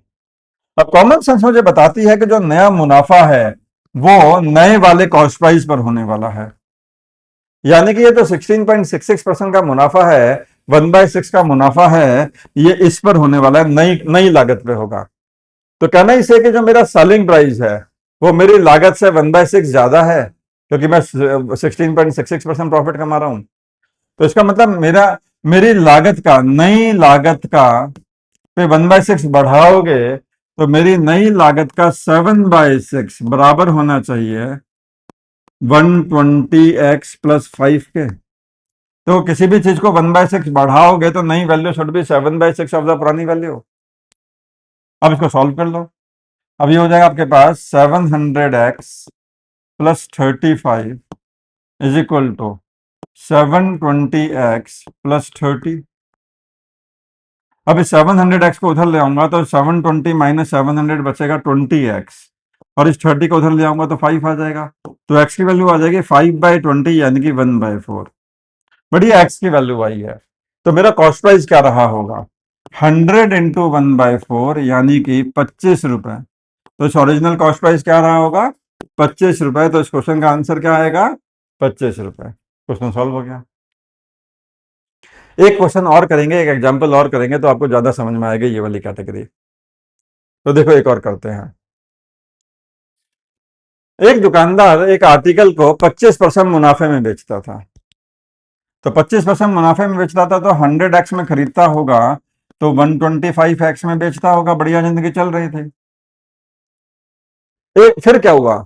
अब कॉमन सेंस मुझे बताती है कि जो नया मुनाफा है वो नए वाले कॉस्ट प्राइस पर होने वाला है, यानी कि ये तो 16.66% का मुनाफा है, 1/6 का मुनाफा है, ये इस पर होने वाला है, नई नई लागत पे होगा। तो कहना इसे कि जो मेरा सेलिंग प्राइस है वो मेरी लागत से 1/6 ज्यादा है, क्योंकि मैं 16.66% प्रॉफिट कमा रहा हूं। तो इसका मतलब मेरी लागत का, नई लागत का पे 1/6 बढ़ाओगे, तो मेरी नई लागत का 7/6 बराबर होना चाहिए 120x + 5 के। तो किसी भी चीज को 1/6 बढ़ाओगे तो नई value should be 7/6 of the पुरानी वैल्यू। अब इसको सॉल्व कर लो। अब ये हो जाएगा आपके पास 700x + 35 is equal to 720x + 30। अब इस 700x को उधर ले आऊंगा तो 720 - 700 बचेगा 20x, और इस 30 को उधर ले आऊंगा तो 5 आ जाएगा। तो x की वैल्यू आ जाएगी 5/20, यानी कि 1/4। बढ़िया, x की वैल्यू आई है। तो मेरा कॉस्ट प्राइस क्या रहा होगा, 100 इंटू 1/4, यानी कि 25 रुपए। तो इस ओरिजिनल कॉस्ट प्राइस क्या रहा होगा, 25 रुपए। तो इस क्वेश्चन का आंसर क्या आएगा, 25 रुपए। क्वेश्चन सॉल्व हो गया। एक क्वेश्चन और करेंगे, एक एग्जांपल और करेंगे, तो आपको ज्यादा समझ में आएगी ये वाली कैटेगरी। तो देखो एक और करते हैं। एक दुकानदार एक आर्टिकल को 25% मुनाफे में बेचता था। तो 25% मुनाफे में बेचता था तो 100x में खरीदता होगा, तो 125x में बेचता होगा, बढ़िया जिंदगी चल रही थी। फिर क्या हुआ,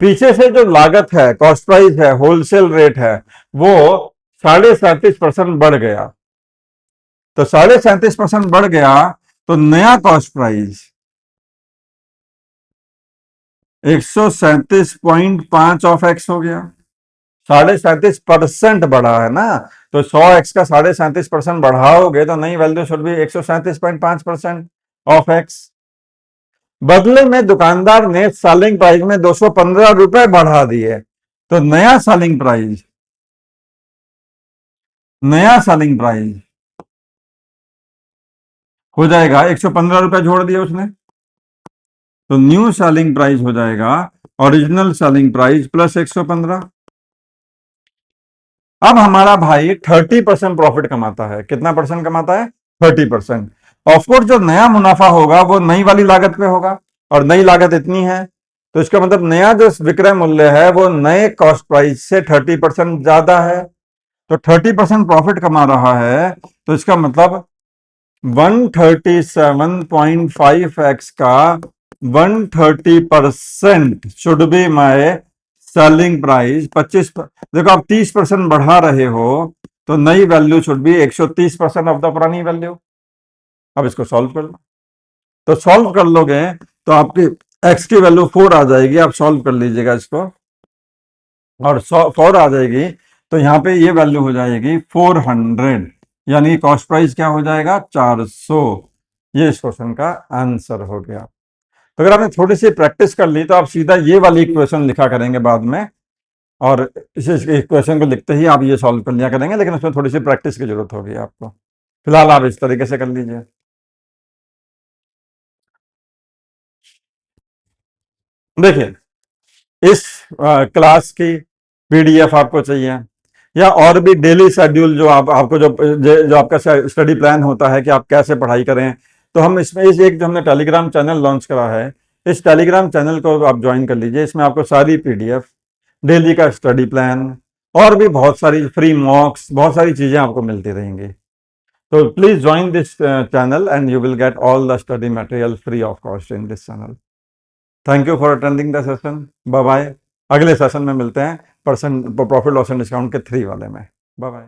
पीछे से जो लागत है, कॉस्ट प्राइस है, होलसेल रेट है, वो 37.5% बढ़ गया। तो 37.5% बढ़ गया, तो नया कॉस्ट प्राइस 137.5 ऑफ एक्स हो गया। 37.5% बढ़ा है ना, तो 100x का 37.5% बढ़ाओगे तो नई वैल्यू शुड भी 137.5% ऑफ एक्स। बदले में दुकानदार ने सेलिंग प्राइस में 215 रुपए बढ़ा दिए, तो नया सेलिंग प्राइस हो जाएगा 115 रुपए जोड़ दिए उसने, तो न्यू सेलिंग प्राइस हो जाएगा ओरिजिनल सेलिंग प्राइस प्लस 115। अब हमारा भाई 30% प्रॉफिट कमाता है। कितना परसेंट कमाता है? 30%। ऑफकोर्स जो नया मुनाफा होगा वो नई वाली लागत पे होगा, और नई लागत इतनी है, तो इसका मतलब नया जो विक्रय मूल्य है वो नए कॉस्ट प्राइस से 30% ज्यादा है। तो 30% प्रॉफिट कमा रहा है, तो इसका मतलब 137.5x का 130% should be my selling price. 25, देखो आप 30% बढ़ा रहे हो, तो नई value should be 130% of the पुरानी वैल्यू। अब इसको सॉल्व कर लो, तो सॉल्व कर लोगे तो आपकी x की वैल्यू 4 आ जाएगी। आप सॉल्व कर लीजिएगा इसको, और 4 आ जाएगी, तो यहां पे ये वैल्यू हो जाएगी 400, यानी कॉस्ट प्राइस क्या हो जाएगा? 400। ये इस क्वेश्चन का आंसर हो गया। तो अगर आपने थोड़ी सी प्रैक्टिस कर ली तो आप सीधा ये वाली इक्वेशन लिखा करेंगे बाद में, और इस इक्वेशन को लिखते ही आप ये सॉल्व कर लिया करेंगे, लेकिन उसमें थोड़ी सी प्रैक्टिस की जरूरत होगी आपको। फिलहाल आप इस तरीके से कर लीजिए। देखिए, इस क्लास की पीडीएफ आपको चाहिए, या और भी डेली शेड्यूल जो आपको जो आपका स्टडी प्लान होता है कि आप कैसे पढ़ाई करें, तो हम इसमें इस एक जो हमने टेलीग्राम चैनल लॉन्च करा है, इस टेलीग्राम चैनल को आप ज्वाइन कर लीजिए। इसमें आपको सारी पीडीएफ, डेली का स्टडी प्लान, और भी बहुत सारी फ्री मॉक्स, बहुत सारी चीजें आपको मिलती रहेंगी। तो please join this channel and you will get all the study material free of cost in this channel. Thank you for attending the session. Bye bye. अगले सेशन में मिलते हैं प्रॉफिट लॉस एंड डिस्काउंट के 3 वाले में। Bye bye.